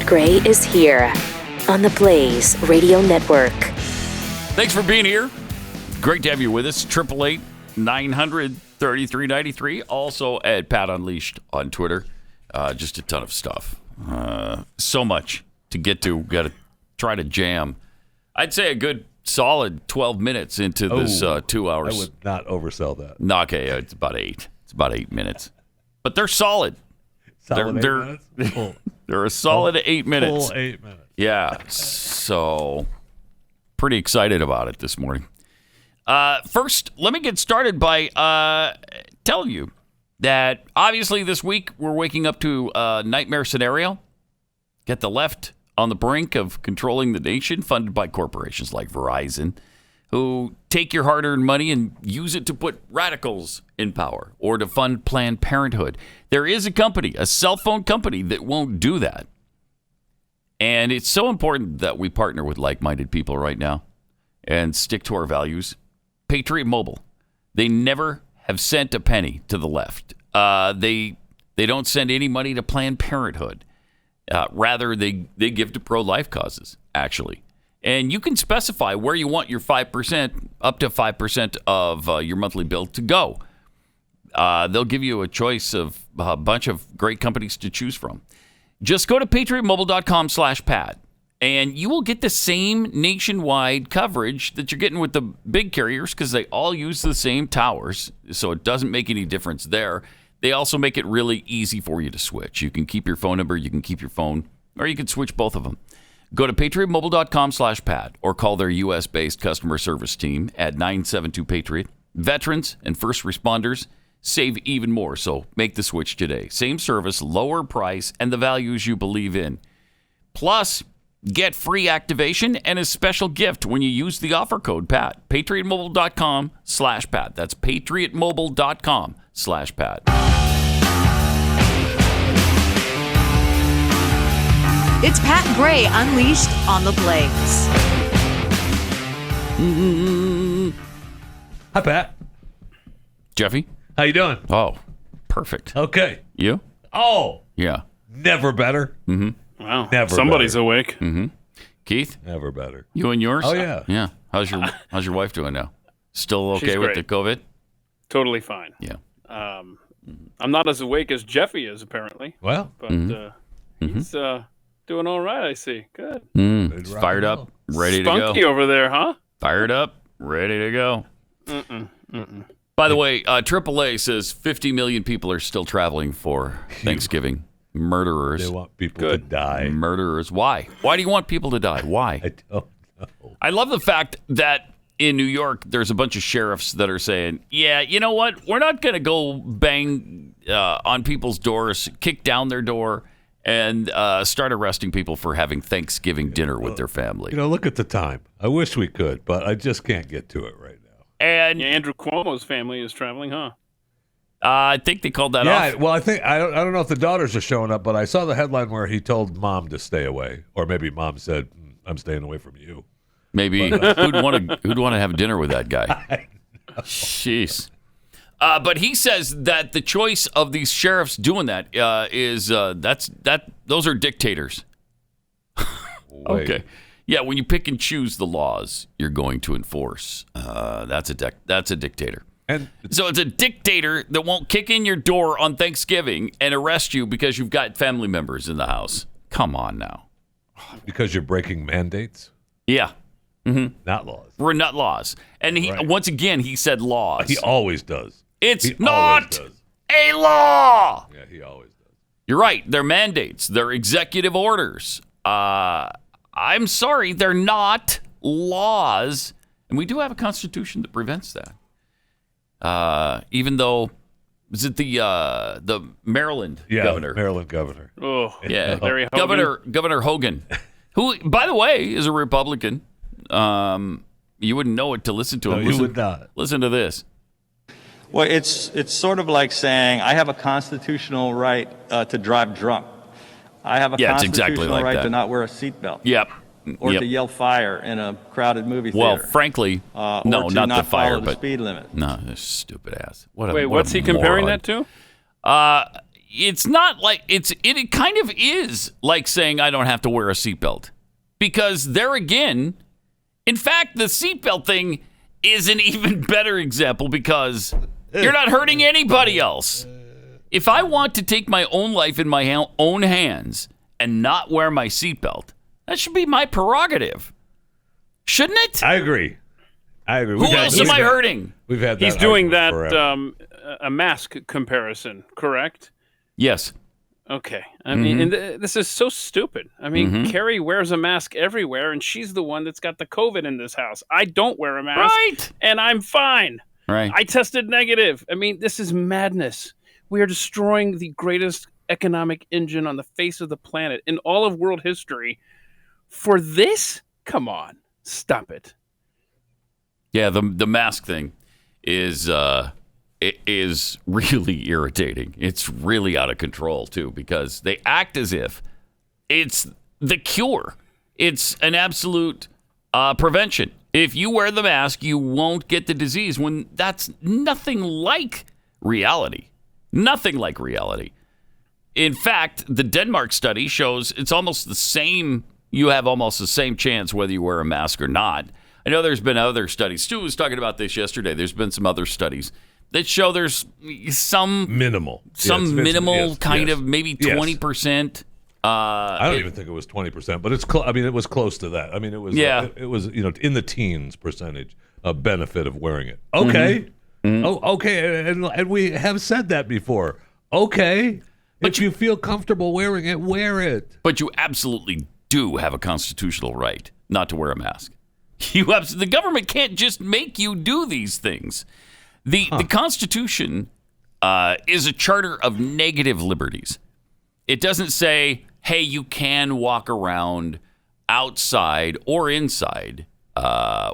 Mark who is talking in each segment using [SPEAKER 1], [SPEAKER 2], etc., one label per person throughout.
[SPEAKER 1] Pat Gray is here on the Blaze Radio Network.
[SPEAKER 2] Thanks for being here. Great to have you with us. 888-900-3393. Also at Pat Unleashed on Twitter. Just a ton of stuff. So much to get to. Got to try to jam. I'd say a good solid 12 minutes into this 2 hours.
[SPEAKER 3] I would not oversell that.
[SPEAKER 2] No, okay, it's about 8. It's about 8 minutes. But they're solid.
[SPEAKER 3] Solid
[SPEAKER 2] they're
[SPEAKER 3] 8 minutes?
[SPEAKER 2] They're a solid 8 minutes.
[SPEAKER 3] Full 8 minutes.
[SPEAKER 2] Yeah, so pretty excited about it this morning. First, let me get started by telling you that obviously this week we're waking up to a nightmare scenario. Get the left on the brink of controlling the nation, funded by corporations like Verizon, who take your hard-earned money and use it to put radicals in power or to fund Planned Parenthood. There is a company, a cell phone company, that won't do that. And it's so important that we partner with like-minded people right now and stick to our values. Patriot Mobile, they never have sent a penny to the left. They don't send any money to Planned Parenthood. Rather, they give to pro-life causes, actually. And you can specify where you want your 5%, up to 5% of your monthly bill to go. They'll give you a choice of a bunch of great companies to choose from. Just go to patriotmobile.com/Pat, and you will get the same nationwide coverage that you're getting with the big carriers because they all use the same towers, so it doesn't make any difference there. They also make it really easy for you to switch. You can keep your phone number, you can keep your phone, or you can switch both of them. Go to patriotmobile.com/Pat or call their U.S.-based customer service team at 972-PATRIOT. Veterans and first responders save even more, so make the switch today. Same service, lower price, and the values you believe in. Plus, get free activation and a special gift when you use the offer code PAT. patriotmobile.com/Pat. That's patriotmobile.com/Pat.
[SPEAKER 4] It's Pat Gray Unleashed on the Blaze.
[SPEAKER 3] Hi, Pat.
[SPEAKER 2] Jeffy?
[SPEAKER 3] How you doing?
[SPEAKER 2] Oh, perfect.
[SPEAKER 3] Okay.
[SPEAKER 2] You?
[SPEAKER 3] Oh,
[SPEAKER 2] Yeah.
[SPEAKER 3] never better.
[SPEAKER 2] Mm-hmm.
[SPEAKER 5] Wow.
[SPEAKER 3] Never
[SPEAKER 5] Somebody's
[SPEAKER 3] better.
[SPEAKER 5] awake.
[SPEAKER 2] Mm-hmm. Keith?
[SPEAKER 3] Never better.
[SPEAKER 2] You and yours?
[SPEAKER 3] Oh, yeah.
[SPEAKER 2] Yeah. How's your wife doing now? Still okay
[SPEAKER 5] She's
[SPEAKER 2] with the
[SPEAKER 5] great.
[SPEAKER 2] COVID?
[SPEAKER 5] Totally fine.
[SPEAKER 2] Yeah.
[SPEAKER 5] I'm not as awake as Jeffy is, apparently.
[SPEAKER 3] Well,
[SPEAKER 5] But he's doing all right, I see. Good.
[SPEAKER 2] It's fired up, ready
[SPEAKER 5] Spunky
[SPEAKER 2] to go.
[SPEAKER 5] over there, huh?
[SPEAKER 2] Fired up, ready to go. By the way, AAA says 50 million people are still traveling for Thanksgiving. Murderers.
[SPEAKER 3] they want people to die.
[SPEAKER 2] Murderers. Why? Why do you want people to die? Why?
[SPEAKER 3] I don't know.
[SPEAKER 2] I love the fact that in New York, there's a bunch of sheriffs that are saying, yeah, you know what? We're not going to go bang on people's doors, kick down their door, and start arresting people for having Thanksgiving dinner with their family.
[SPEAKER 3] You know, look at the time. I wish we could, but I just can't get to it right now.
[SPEAKER 2] And
[SPEAKER 5] Yeah, Andrew Cuomo's family is traveling, huh?
[SPEAKER 2] I think they called that
[SPEAKER 3] Yeah,
[SPEAKER 2] off.
[SPEAKER 3] well, I don't know if the daughters are showing up, but I saw the headline where he told mom to stay away, or maybe mom said, "I'm staying away from you."
[SPEAKER 2] Maybe who'd want to have dinner with that guy? Jeez. But he says that the choice of these sheriffs doing that is those are dictators.
[SPEAKER 3] Wait.
[SPEAKER 2] Okay. Yeah, when you pick and choose the laws you're going to enforce, that's a dictator.
[SPEAKER 3] And
[SPEAKER 2] So it's a dictator that won't kick in your door on Thanksgiving and arrest you because you've got family members in the house. Come on now.
[SPEAKER 3] because you're breaking mandates,
[SPEAKER 2] Yeah.
[SPEAKER 3] not laws.
[SPEAKER 2] We're not laws. And
[SPEAKER 3] Right.
[SPEAKER 2] once again, he said laws.
[SPEAKER 3] He always does.
[SPEAKER 2] It's
[SPEAKER 3] He always
[SPEAKER 2] not
[SPEAKER 3] does.
[SPEAKER 2] a law.
[SPEAKER 3] Yeah, he always does.
[SPEAKER 2] You're right. They're mandates. They're executive orders. I'm sorry. They're not laws. And we do have a constitution that prevents that. Even though, is it the Maryland
[SPEAKER 3] Yeah,
[SPEAKER 2] governor?
[SPEAKER 3] Maryland governor.
[SPEAKER 5] Oh,
[SPEAKER 2] Yeah,
[SPEAKER 5] Larry Hogan.
[SPEAKER 2] Governor Hogan, who, by the way, is a Republican. You wouldn't know it to listen to him.
[SPEAKER 3] No, you would not.
[SPEAKER 2] Listen to this.
[SPEAKER 6] Well, it's sort of like saying I have a constitutional right to drive drunk. I have a
[SPEAKER 2] Yeah, it's
[SPEAKER 6] constitutional
[SPEAKER 2] exactly like
[SPEAKER 6] right
[SPEAKER 2] that.
[SPEAKER 6] to not wear a seatbelt.
[SPEAKER 2] Yep.
[SPEAKER 6] Or
[SPEAKER 2] Yep.
[SPEAKER 6] to yell fire in a crowded movie
[SPEAKER 2] Well,
[SPEAKER 6] theater.
[SPEAKER 2] frankly,
[SPEAKER 6] or
[SPEAKER 2] no,
[SPEAKER 6] to
[SPEAKER 2] not the
[SPEAKER 6] follow
[SPEAKER 2] fire,
[SPEAKER 6] the
[SPEAKER 2] but
[SPEAKER 6] speed limit.
[SPEAKER 2] no, this stupid ass.
[SPEAKER 5] Wait, what's he comparing that to?
[SPEAKER 2] it's not like it kind of is like saying I don't have to wear a seatbelt, because there again, in fact, the seatbelt thing is an even better example because you're not hurting anybody else. If I want to take my own life in my own hands and not wear my seatbelt, that should be my prerogative, shouldn't it?
[SPEAKER 3] I agree.
[SPEAKER 2] Who else am I hurting?
[SPEAKER 3] We've had that.
[SPEAKER 5] He's doing that
[SPEAKER 3] forever.
[SPEAKER 5] a mask comparison, correct?
[SPEAKER 2] Yes.
[SPEAKER 5] Okay. I mean, and this is so stupid. I mean, Carrie wears a mask everywhere, and she's the one that's got the COVID in this house. I don't wear a mask,
[SPEAKER 2] Right.
[SPEAKER 5] and I'm fine.
[SPEAKER 2] Right.
[SPEAKER 5] I tested negative. I mean, this is madness. We are destroying the greatest economic engine on the face of the planet in all of world history. For this? Come on. Stop it.
[SPEAKER 2] Yeah, the mask thing is it is really irritating. It's really out of control too, because they act as if it's the cure. It's an absolute prevention. If you wear the mask, you won't get the disease, when that's nothing like reality. Nothing like reality. In fact, the Denmark study shows it's almost the same. You have almost the same chance whether you wear a mask or not. I know there's been other studies. Stu was talking about this yesterday. There's been some other studies that show there's some
[SPEAKER 3] minimal,
[SPEAKER 2] kind of maybe 20%.
[SPEAKER 3] I don't even think it was 20%, but it's I mean, it was close to that. I mean, it was it was in the teens percentage of benefit of wearing it. Okay, okay, and we have said that before. Okay, but if you feel comfortable wearing it, wear it.
[SPEAKER 2] But you absolutely do have a constitutional right not to wear a mask. The government can't just make you do these things. The Constitution is a charter of negative liberties. It doesn't say, hey, you can walk around outside or inside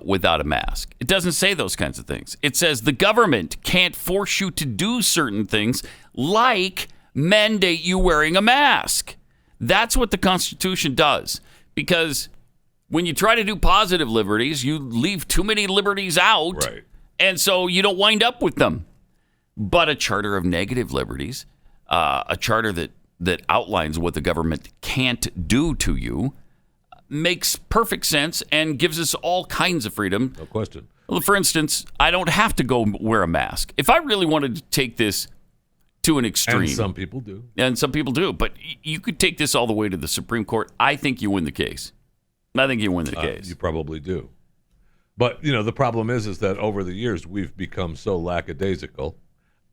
[SPEAKER 2] without a mask. It doesn't say those kinds of things. It says the government can't force you to do certain things, like mandate you wearing a mask. That's what the Constitution does. Because when you try to do positive liberties, you leave too many liberties out.
[SPEAKER 3] Right.
[SPEAKER 2] And so you don't wind up with them. But a charter of negative liberties, a charter that outlines what the government can't do to you, makes perfect sense and gives us all kinds of freedom.
[SPEAKER 3] No question.
[SPEAKER 2] Well, for instance, I don't have to go wear a mask. If I really wanted to take this to an extreme.
[SPEAKER 3] And some people do.
[SPEAKER 2] But you could take this all the way to the Supreme Court. I think you win the case.
[SPEAKER 3] You probably do. But, the problem is that over the years, we've become so lackadaisical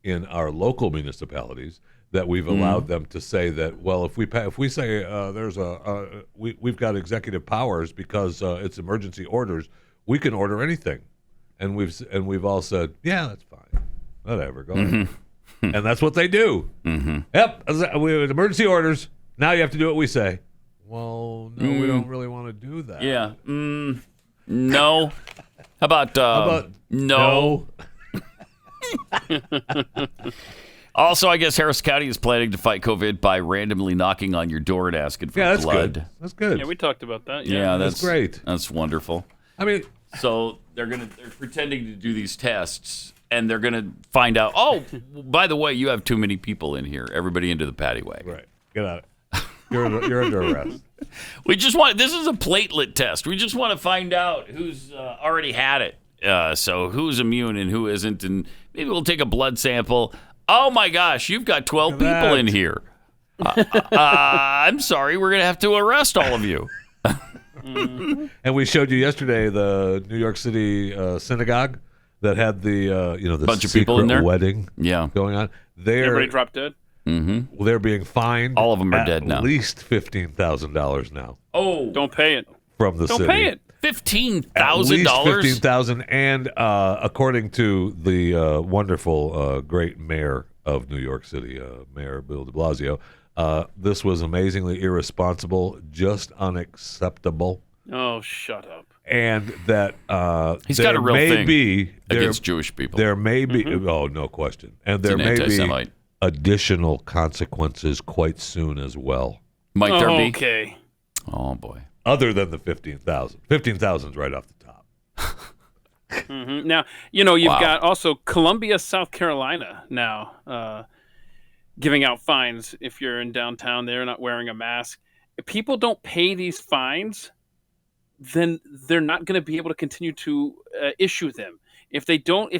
[SPEAKER 3] in our local municipalities that we've allowed them to say that, well, if we say we've got executive powers because it's emergency orders, we can order anything, and we've all said, yeah, that's fine, whatever, go ahead, and that's what they do. Yep, we have emergency orders. Now you have to do what we say. Well, no, we don't really want to do that.
[SPEAKER 2] Yeah. No. How about no? Also, I guess Harris County is planning to fight COVID by randomly knocking on your door and asking for blood.
[SPEAKER 3] Good. That's good.
[SPEAKER 5] Yeah, we talked about that.
[SPEAKER 2] Yeah,
[SPEAKER 3] that's great.
[SPEAKER 2] That's wonderful.
[SPEAKER 3] I mean,
[SPEAKER 2] so they're pretending to do these tests, and they're gonna find out. Oh, by the way, you have too many people in here. Everybody into the paddy wagon.
[SPEAKER 3] Right. Get out. You're under arrest.
[SPEAKER 2] This is a platelet test. We just want to find out who's already had it. So who's immune and who isn't, and maybe we'll take a blood sample. Oh my gosh, you've got 12 people in here. I'm sorry, we're going to have to arrest all of you.
[SPEAKER 3] And we showed you yesterday the New York City synagogue that had the the
[SPEAKER 2] bunch of people in there
[SPEAKER 3] wedding going on.
[SPEAKER 5] Everybody dropped dead.
[SPEAKER 2] Mm-hmm.
[SPEAKER 3] Well, they're being fined.
[SPEAKER 2] All of them are dead now.
[SPEAKER 3] At least $15,000 now.
[SPEAKER 2] Oh,
[SPEAKER 5] don't pay it
[SPEAKER 3] from the city.
[SPEAKER 5] Don't pay it.
[SPEAKER 2] $15,000.
[SPEAKER 3] $15,000, and according to the wonderful, great mayor of New York City, Mayor Bill de Blasio, this was amazingly irresponsible, just unacceptable.
[SPEAKER 5] Oh, shut up.
[SPEAKER 3] And that
[SPEAKER 2] he's got a real thing against Jewish people.
[SPEAKER 3] There may be, oh, no question, and there may be additional consequences quite soon as well.
[SPEAKER 2] Might there be?
[SPEAKER 5] Okay.
[SPEAKER 2] Oh boy.
[SPEAKER 3] Other than the 15,000. 15,000 is right off the top.
[SPEAKER 5] Now, you've got also Columbia, South Carolina now. giving out fines if you're in downtown. They're not wearing a mask. If people don't pay these fines, then they're not going to be able to continue to issue them. If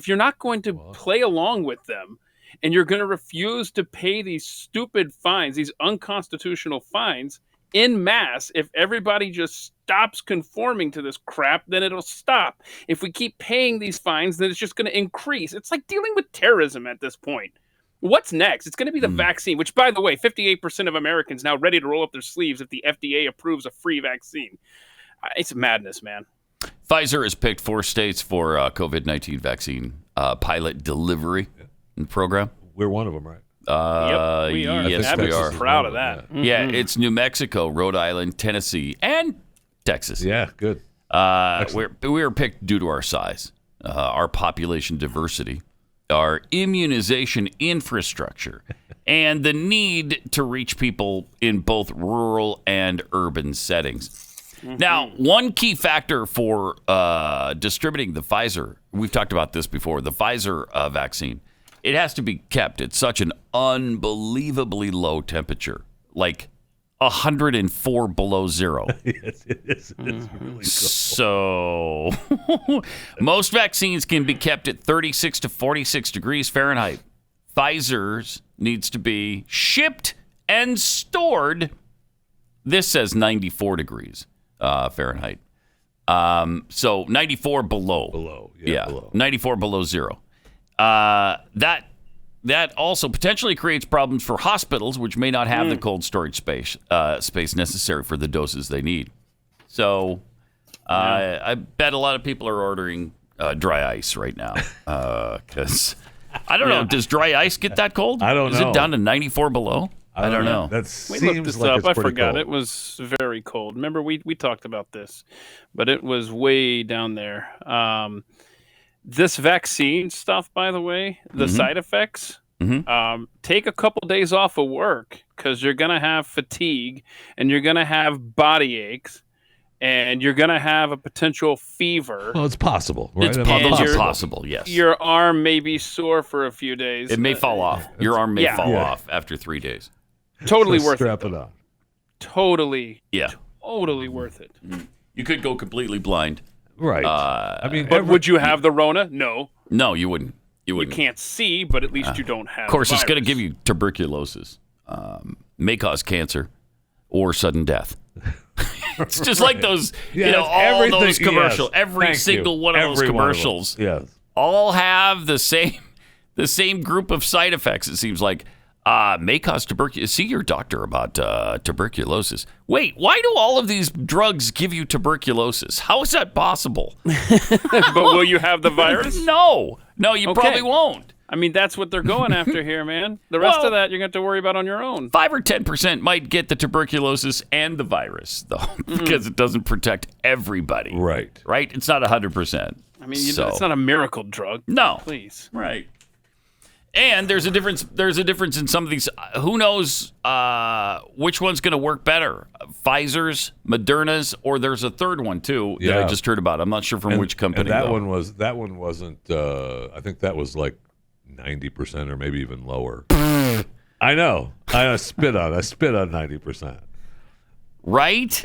[SPEAKER 5] you're not going to play along with them, and you're going to refuse to pay these stupid fines, these unconstitutional fines in mass, if everybody just stops conforming to this crap, then it'll stop. If we keep paying these fines, then it's just going to increase. It's like dealing with terrorism at this point. What's next? It's going to be the vaccine, which, by the way, 58% of Americans now ready to roll up their sleeves if the FDA approves a free vaccine. It's madness, man.
[SPEAKER 2] Pfizer has picked 4 states for COVID-19 vaccine pilot delivery program.
[SPEAKER 3] We're one of them, right?
[SPEAKER 5] Yep, we are.
[SPEAKER 2] Yes, we are.
[SPEAKER 5] Proud of that.
[SPEAKER 2] Yeah, it's New Mexico, Rhode Island, Tennessee, and Texas.
[SPEAKER 3] Yeah, good.
[SPEAKER 2] We were picked due to our size, our population diversity, our immunization infrastructure, and the need to reach people in both rural and urban settings. Now, one key factor for distributing the Pfizer, we've talked about this before, the Pfizer vaccine, it has to be kept at such an unbelievably low temperature, like 104 below zero.
[SPEAKER 3] Yes, it is. It's really cool.
[SPEAKER 2] So most vaccines can be kept at 36 to 46 degrees Fahrenheit. Pfizer's needs to be shipped and stored. This says 94 degrees Fahrenheit. So 94 below.
[SPEAKER 3] Below. Yeah, below.
[SPEAKER 2] 94 below zero. That also potentially creates problems for hospitals, which may not have the cold storage space necessary for the doses they need. So I bet a lot of people are ordering dry ice right now because I don't know. Does dry ice get that cold?
[SPEAKER 3] I don't know.
[SPEAKER 2] Is it down to 94 below? I don't know.
[SPEAKER 3] That
[SPEAKER 5] We
[SPEAKER 3] seems
[SPEAKER 5] looked this
[SPEAKER 3] like
[SPEAKER 5] up.
[SPEAKER 3] it's
[SPEAKER 5] I
[SPEAKER 3] pretty
[SPEAKER 5] forgot.
[SPEAKER 3] cold.
[SPEAKER 5] It was very cold. Remember, we talked about this, but it was way down there. This vaccine stuff, by the way, the side effects, take a couple days off of work because you're going to have fatigue and you're going to have body aches and you're going to have a potential fever.
[SPEAKER 3] Well, it's possible, right?
[SPEAKER 2] It's possible, yes.
[SPEAKER 5] Your arm may be sore for a few days.
[SPEAKER 2] It may fall off. Your arm may fall off after 3 days.
[SPEAKER 5] Totally
[SPEAKER 3] So
[SPEAKER 5] worth it.
[SPEAKER 3] strap it on.
[SPEAKER 5] Totally.
[SPEAKER 2] Yeah.
[SPEAKER 5] Totally worth it.
[SPEAKER 2] You could go completely blind.
[SPEAKER 3] Right. I mean,
[SPEAKER 5] But would you have the Rona? No.
[SPEAKER 2] No, you wouldn't. You
[SPEAKER 5] You
[SPEAKER 2] wouldn't.
[SPEAKER 5] can't see, but at least you don't have.
[SPEAKER 2] Of course,
[SPEAKER 5] the
[SPEAKER 2] it's going to
[SPEAKER 5] virus.
[SPEAKER 2] give you tuberculosis, may cause cancer, or sudden death. It's just like those,
[SPEAKER 3] Yeah,
[SPEAKER 2] all
[SPEAKER 3] everything-
[SPEAKER 2] those commercials.
[SPEAKER 3] yes.
[SPEAKER 2] Every
[SPEAKER 3] Thank
[SPEAKER 2] single
[SPEAKER 3] you.
[SPEAKER 2] one of those
[SPEAKER 3] Every one of them.
[SPEAKER 2] commercials
[SPEAKER 3] Yes.
[SPEAKER 2] all have the same group of side effects. It seems like may cause tuberculosis. See your doctor about tuberculosis. Wait, why do all of these drugs give you tuberculosis? How is that possible?
[SPEAKER 5] But will you have the virus?
[SPEAKER 2] No, you
[SPEAKER 5] Okay.
[SPEAKER 2] probably won't.
[SPEAKER 5] I mean, that's what they're going after here, man. The rest
[SPEAKER 2] Well-
[SPEAKER 5] of that you're going to have to worry about on your own.
[SPEAKER 2] 5 or 10% might get the tuberculosis and the virus, though, because it doesn't protect everybody.
[SPEAKER 3] Right.
[SPEAKER 2] Right? It's not 100%.
[SPEAKER 5] I mean, it's not a miracle drug.
[SPEAKER 2] No.
[SPEAKER 5] Please.
[SPEAKER 2] Right. And there's a difference. There's a difference in some of these. Who knows which one's going to work better? Pfizer's, Moderna's, or there's a third one too that I
[SPEAKER 3] Yeah.
[SPEAKER 2] just heard about. I'm not sure from which company.
[SPEAKER 3] And that
[SPEAKER 2] though.
[SPEAKER 3] one wasn't. I think that was like 90% or maybe even lower. I know. I spit on 90%.
[SPEAKER 2] Right?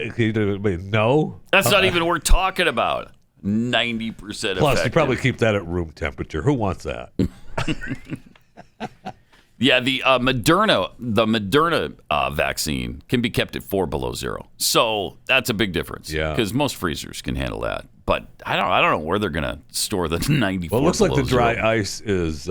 [SPEAKER 3] No.
[SPEAKER 2] That's not even worth talking about. 90%
[SPEAKER 3] Plus,
[SPEAKER 2] effective.
[SPEAKER 3] you probably keep that at room temperature. Who wants that?
[SPEAKER 2] Yeah, the Moderna vaccine can be kept at 4 below zero. So that's a big difference.
[SPEAKER 3] Yeah.
[SPEAKER 2] Because most freezers can handle that. But I don't know where they're going to store the 94.
[SPEAKER 3] Well, it looks like the
[SPEAKER 2] below
[SPEAKER 3] dry
[SPEAKER 2] zero.
[SPEAKER 3] ice is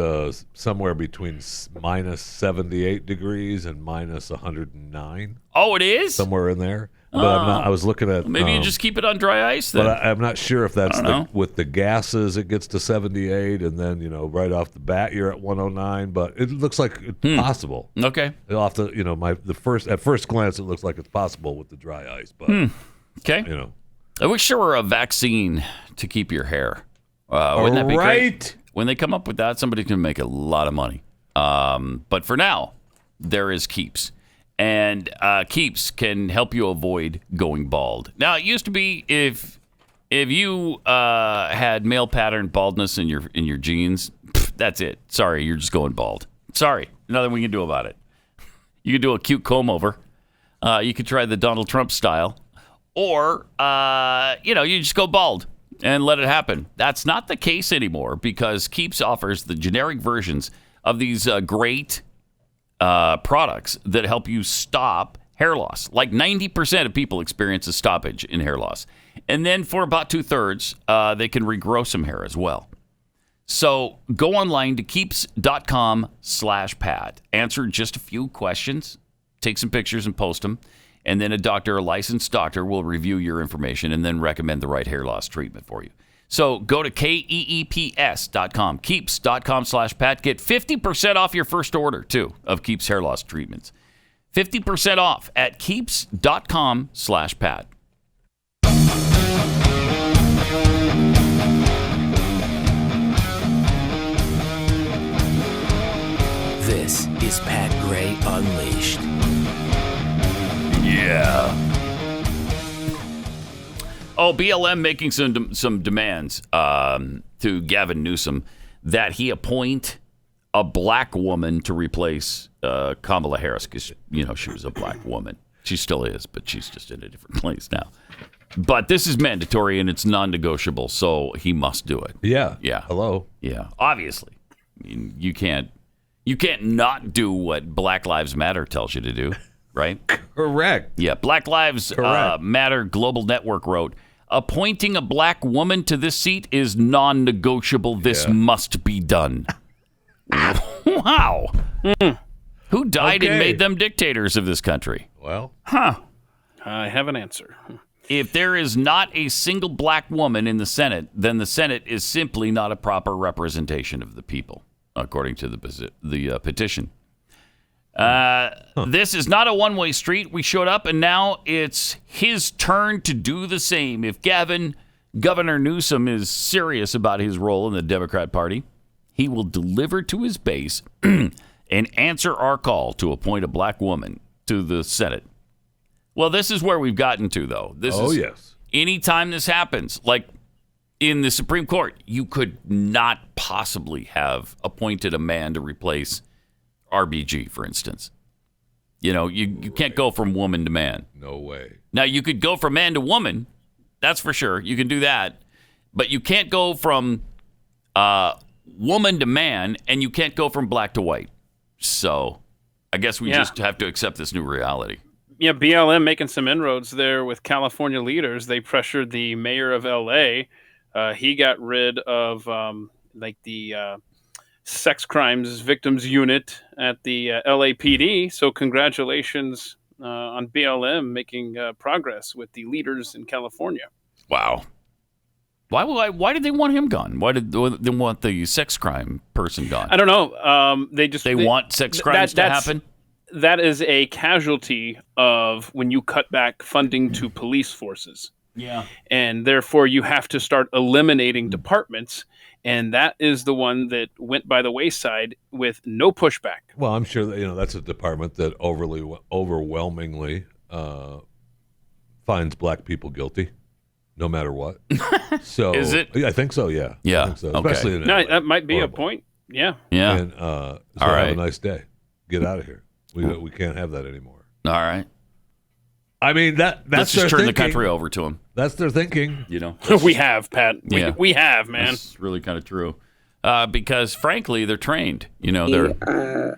[SPEAKER 3] somewhere between minus 78 degrees and minus 109,
[SPEAKER 2] Oh, it is?
[SPEAKER 3] somewhere in there. But I was looking at.
[SPEAKER 2] Maybe you just keep it on dry ice then.
[SPEAKER 3] But I'm not sure if that's
[SPEAKER 2] I don't know.
[SPEAKER 3] with the gases. It gets to 78, and then right off the bat you're at 109. But it looks like it's possible.
[SPEAKER 2] Okay.
[SPEAKER 3] It'll have to, at first glance it looks like it's possible with the dry ice. But
[SPEAKER 2] Okay. I wish there were a vaccine to keep your hair. Wouldn't that be great?
[SPEAKER 3] right.
[SPEAKER 2] When they come up with that, somebody can make a lot of money. But for now, there is Keeps. And Keeps can help you avoid going bald. Now, it used to be if you had male pattern baldness in your genes, that's it. Sorry, you're just going bald. Sorry, nothing we can do about it. You could do a cute comb over. You could try the Donald Trump style. Or, you just go bald and let it happen. That's not the case anymore because Keeps offers the generic versions of these great products that help you stop hair loss. Like 90% of people experience a stoppage in hair loss. And then for about 2/3, they can regrow some hair as well. So go online to keeps.com/Pat. Answer just a few questions. Take some pictures and post them. And then a licensed doctor, will review your information and then recommend the right hair loss treatment for you. So go to KEEPS.com, keeps.com/Pat. Get 50% off your first order, too, of Keeps hair loss treatments. 50% off at keeps.com/Pat.
[SPEAKER 1] This is Pat Gray Unleashed.
[SPEAKER 2] Yeah. Oh, BLM making some demands to Gavin Newsom that he appoint a black woman to replace Kamala Harris because, she was a black woman. She still is, but she's just in a different place now. But this is mandatory and it's non-negotiable, so he must do it.
[SPEAKER 3] Yeah.
[SPEAKER 2] Yeah.
[SPEAKER 3] Hello.
[SPEAKER 2] Yeah. Obviously. I mean, you can't not do what Black Lives Matter tells you to do. Right?
[SPEAKER 3] Correct.
[SPEAKER 2] Yeah. Black Lives Matter Global Network wrote, appointing a black woman to this seat is non-negotiable. This must be done. Wow. Who died and made them dictators of this country?
[SPEAKER 3] Well.
[SPEAKER 5] I have an answer.
[SPEAKER 2] If there is not a single black woman in the Senate, then the Senate is simply not a proper representation of the people, according to the petition. This is not a one-way street. We showed up, and now it's his turn to do the same. If Governor Newsom is serious about his role in the Democrat Party, he will deliver to his base and answer our call to appoint a black woman to the Senate. Well, this is where we've gotten to, though.
[SPEAKER 3] Yes.
[SPEAKER 2] Anytime this happens, like in the Supreme Court, you could not possibly have appointed a man to replace RBG, for instance. You can't go from woman to man.
[SPEAKER 3] No way.
[SPEAKER 2] Now, you could go from man to woman. That's for sure. You can do that. But you can't go from woman to man, and you can't go from black to white. So I guess we just have to accept this new reality.
[SPEAKER 5] Yeah, BLM making some inroads there with California leaders. They pressured the mayor of L.A. He got rid of the sex crimes victims unit at the LAPD. So congratulations on BLM making progress with the leaders in California.
[SPEAKER 2] Wow. Why did they want him gone? Why did they want the sex crime person gone?
[SPEAKER 5] I don't know. They
[SPEAKER 2] want sex crimes to happen?
[SPEAKER 5] That is a casualty of when you cut back funding to police forces.
[SPEAKER 2] Yeah.
[SPEAKER 5] And therefore you have to start eliminating departments. And that is the one that went by the wayside with no pushback.
[SPEAKER 3] Well, I'm sure that, that's a department that overwhelmingly finds black people guilty, no matter what. So
[SPEAKER 2] is it?
[SPEAKER 3] I think so. Yeah.
[SPEAKER 2] Yeah.
[SPEAKER 3] I think so.
[SPEAKER 2] Okay.
[SPEAKER 3] Especially in
[SPEAKER 5] No,
[SPEAKER 3] LA.
[SPEAKER 5] that might be
[SPEAKER 3] Horrible.
[SPEAKER 5] a point. Yeah.
[SPEAKER 2] Yeah.
[SPEAKER 3] And so
[SPEAKER 2] All right.
[SPEAKER 3] have a nice day. Get out of here. We can't have that anymore.
[SPEAKER 2] All right.
[SPEAKER 3] I mean that's
[SPEAKER 2] Let's
[SPEAKER 3] their
[SPEAKER 2] just turn
[SPEAKER 3] thinking.
[SPEAKER 2] the country over to them.
[SPEAKER 3] That's their thinking.
[SPEAKER 5] We have, Pat. We have, man.
[SPEAKER 2] That's really kind of true. Because frankly, they're trained.
[SPEAKER 7] Are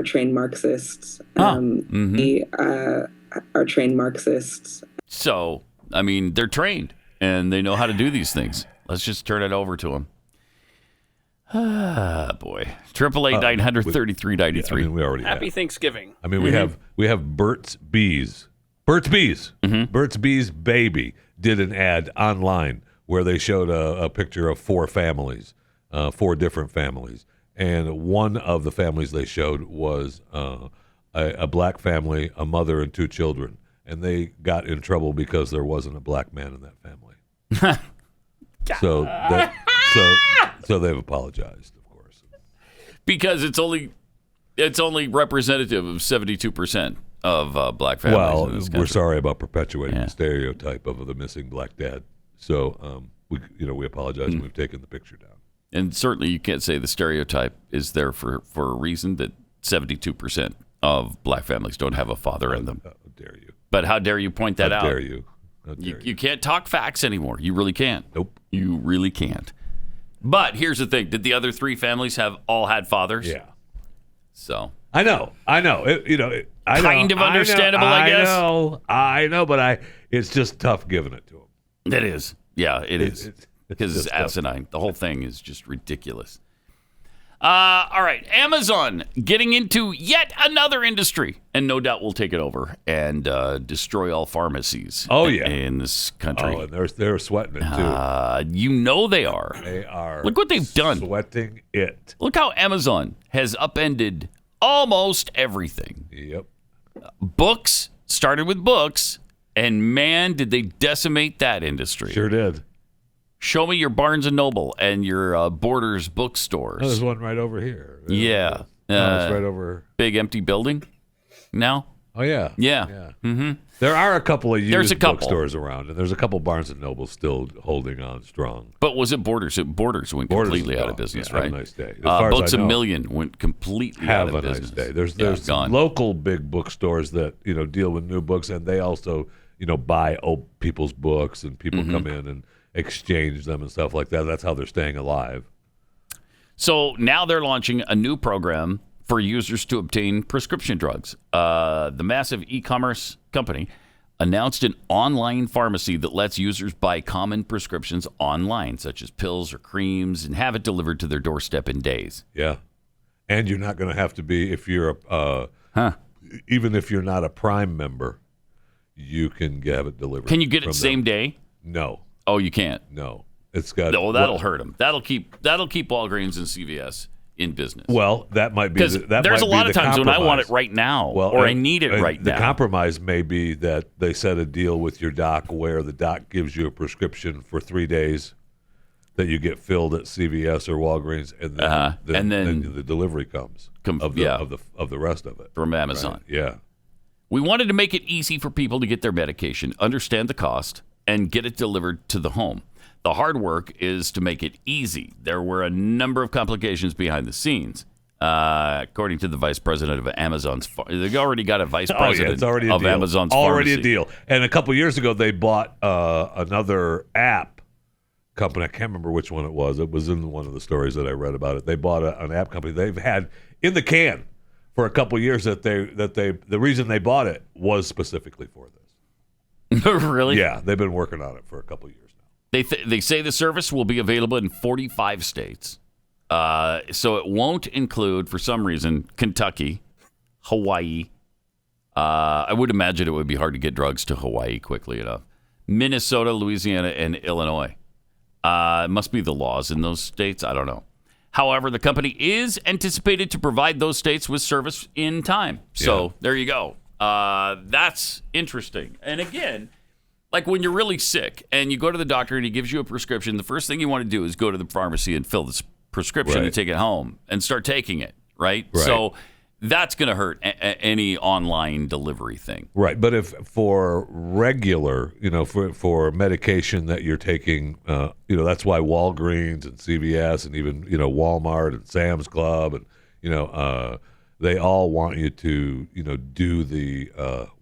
[SPEAKER 7] trained Marxists. We are trained Marxists.
[SPEAKER 2] So, I mean, they're trained and they know how to do these things. Let's just turn it over to them. Ah, boy. 888-900-3393.
[SPEAKER 3] I mean, we already
[SPEAKER 5] Happy
[SPEAKER 3] have.
[SPEAKER 5] Thanksgiving.
[SPEAKER 3] I mean, we have Burt's Bees. Burt's Bees. Burt's Bees Baby did an ad online where they showed a picture of four families, 4 different families. And one of the families they showed was a black family, a mother and 2 children. And they got in trouble because there wasn't a black man in that family. So they've apologized, of course.
[SPEAKER 2] Because it's only representative of 72% of black families.
[SPEAKER 3] Well,
[SPEAKER 2] in this country.
[SPEAKER 3] we're sorry about perpetuating the stereotype of the missing black dad. So we apologize and we've taken the picture down.
[SPEAKER 2] And certainly you can't say the stereotype is there for a reason that 72% of black families don't have a father in them.
[SPEAKER 3] How dare you?
[SPEAKER 2] But how dare you point that out?
[SPEAKER 3] How dare you?
[SPEAKER 2] You can't talk facts anymore. You really can't.
[SPEAKER 3] Nope.
[SPEAKER 2] You really can't. But here's the thing. Did the other three families have all had fathers?
[SPEAKER 3] Yeah.
[SPEAKER 2] So.
[SPEAKER 3] I know.
[SPEAKER 2] Kind of understandable, I guess.
[SPEAKER 3] I know, but it's just tough giving it to them.
[SPEAKER 2] It is. Yeah, it is. Because it's asinine. The whole thing is just ridiculous. All right. Amazon getting into yet another industry, and no doubt will take it over and destroy all pharmacies in this country.
[SPEAKER 3] Oh, and they're sweating it, too.
[SPEAKER 2] You know they are.
[SPEAKER 3] They are.
[SPEAKER 2] Look what they've done.
[SPEAKER 3] Sweating it.
[SPEAKER 2] Look how Amazon has upended almost everything.
[SPEAKER 3] Yep.
[SPEAKER 2] Books started with books, and man, did they decimate that industry.
[SPEAKER 3] Sure did.
[SPEAKER 2] Show me your Barnes & Noble and your Borders bookstores.
[SPEAKER 3] Oh, there's one right over here.
[SPEAKER 2] Yeah.
[SPEAKER 3] It's right over.
[SPEAKER 2] Big empty building now?
[SPEAKER 3] Oh, yeah.
[SPEAKER 2] Yeah. Mm-hmm.
[SPEAKER 3] There are a couple of used
[SPEAKER 2] couple.
[SPEAKER 3] bookstores around, and there's a couple Barnes & Noble still holding on strong.
[SPEAKER 2] But was it Borders? Borders went completely out of business, right?
[SPEAKER 3] Have a nice day.
[SPEAKER 2] Books A Million went completely out of business.
[SPEAKER 3] Have a nice day. There's local big bookstores that deal with new books, and they also buy old people's books, and people come in and exchange them and stuff like that. That's how they're staying alive.
[SPEAKER 2] So now they're launching a new program for users to obtain prescription drugs. The massive e-commerce company announced an online pharmacy that lets users buy common prescriptions online, such as pills or creams, and have it delivered to their doorstep in days.
[SPEAKER 3] Yeah. And you're not going to have to be, if you're even if you're not a Prime member, you can have it delivered.
[SPEAKER 2] Can you get it same day?
[SPEAKER 3] No.
[SPEAKER 2] Oh, you can't?
[SPEAKER 3] No. It's got.
[SPEAKER 2] Oh, that'll hurt them. That'll keep Walgreens and CVS in business.
[SPEAKER 3] Well, that might be
[SPEAKER 2] because there's a lot of times when I want it right now, or I need it right now.
[SPEAKER 3] The compromise may be that they set a deal with your doc where the doc gives you a prescription for 3 days that you get filled at CVS or Walgreens, and then the delivery comes of the rest of it
[SPEAKER 2] from Amazon.
[SPEAKER 3] Right? Yeah.
[SPEAKER 2] We wanted to make it easy for people to get their medication, understand the cost, and get it delivered to the home. The hard work is to make it easy. There were a number of complications behind the scenes. According to the vice president of Amazon's, they've already got a vice president of Amazon's
[SPEAKER 3] already
[SPEAKER 2] pharmacy.
[SPEAKER 3] A deal. And a couple years ago, they bought another app company. I can't remember which one it was. It was in one of the stories that I read about it. They bought an app company they've had in the can for a couple years. The reason they bought it was specifically for this.
[SPEAKER 2] Really?
[SPEAKER 3] Yeah, they've been working on it for a couple years now.
[SPEAKER 2] They say the service will be available in 45 states. So it won't include, for some reason, Kentucky, Hawaii. I would imagine it would be hard to get drugs to Hawaii quickly enough. Minnesota, Louisiana, and Illinois. It must be the laws in those states. I don't know. However, the company is anticipated to provide those states with service in time. So there you go. That's interesting. And again, like when you're really sick and you go to the doctor and he gives you a prescription, the first thing you want to do is go to the pharmacy and fill this prescription and take it home and start taking it, right? So that's going to hurt any online delivery thing.
[SPEAKER 3] Right. But if for regular, for medication that you're taking, that's why Walgreens and CVS and even, Walmart and Sam's Club and, they all want you to, do the,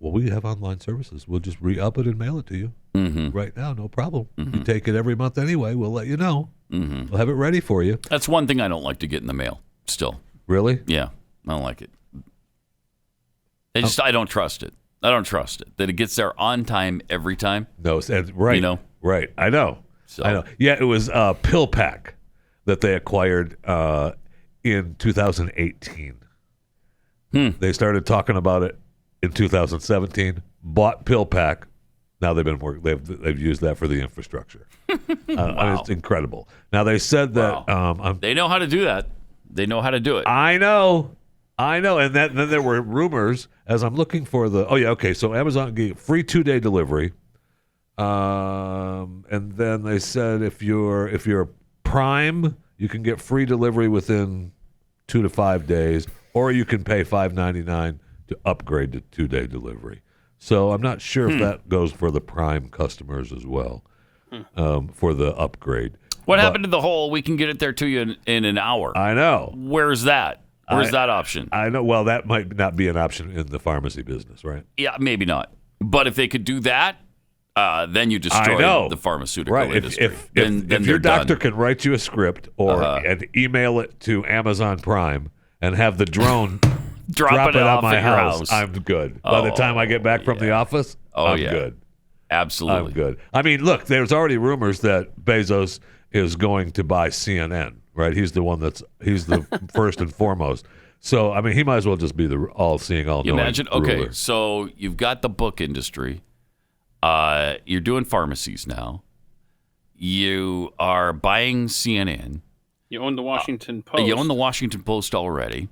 [SPEAKER 3] we have online services. We'll just re-up it and mail it to you right now. No problem. You take it every month anyway. We'll let you know. We'll have it ready for you.
[SPEAKER 2] That's one thing I don't like to get in the mail still.
[SPEAKER 3] Really?
[SPEAKER 2] Yeah. I don't like it. I don't trust it. I don't trust it. That it gets there on time every time.
[SPEAKER 3] No, right. Right. I know. I know. Yeah, it was Pill Pack that they acquired in 2018. They started talking about it in 2017. Bought Pill Pack. Now they've been working. They've used that for the infrastructure. Wow. It's incredible. Now they said that
[SPEAKER 2] they know how to do that. They know how to do it.
[SPEAKER 3] I know. And then there were rumors as I'm looking for the. Oh yeah, okay. So Amazon gave free 2-day delivery, and then they said if you're Prime, you can get free delivery within 2 to 5 days. Or you can pay $5.99 to upgrade to 2-day delivery. So I'm not sure if that goes for the Prime customers as well, for the upgrade.
[SPEAKER 2] What happened to the whole, we can get it there to you in an hour?
[SPEAKER 3] I know.
[SPEAKER 2] Where's that? Where's that option?
[SPEAKER 3] I know. Well, that might not be an option in the pharmacy business, right?
[SPEAKER 2] Yeah, maybe not. But if they could do that, then you destroy the pharmaceutical industry.
[SPEAKER 3] If your doctor can write you a script and email it to Amazon Prime and have the drone drop it at my house, I'm good. By the time I get back from the office, I'm good.
[SPEAKER 2] Absolutely.
[SPEAKER 3] I'm good. I mean, look, there's already rumors that Bezos is going to buy CNN, right? He's the first and foremost. So, I mean, he might as well just be the all-seeing, all-knowing
[SPEAKER 2] imagine,
[SPEAKER 3] ruler.
[SPEAKER 2] okay, so you've got the book industry. You're doing pharmacies now. You are buying CNN.
[SPEAKER 5] You own the Washington Post.
[SPEAKER 2] You own the Washington Post already.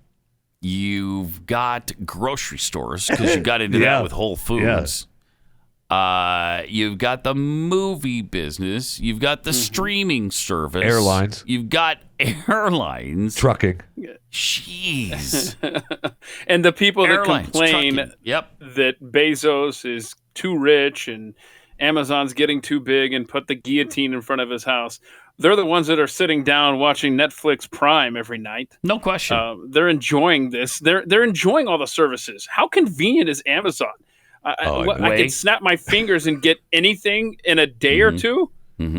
[SPEAKER 2] You've got grocery stores because you got into that with Whole Foods. You've got the movie business. You've got the streaming service.
[SPEAKER 3] Airlines.
[SPEAKER 2] You've got airlines.
[SPEAKER 3] Trucking.
[SPEAKER 2] Jeez.
[SPEAKER 5] And the people
[SPEAKER 2] Airlines,
[SPEAKER 5] that complain that Bezos is too rich and Amazon's getting too big and put the guillotine in front of his house, they're the ones that are sitting down watching Netflix Prime every night.
[SPEAKER 2] No question.
[SPEAKER 5] They're enjoying this. They're enjoying all the services. How convenient is Amazon? I can snap my fingers and get anything in a day or two,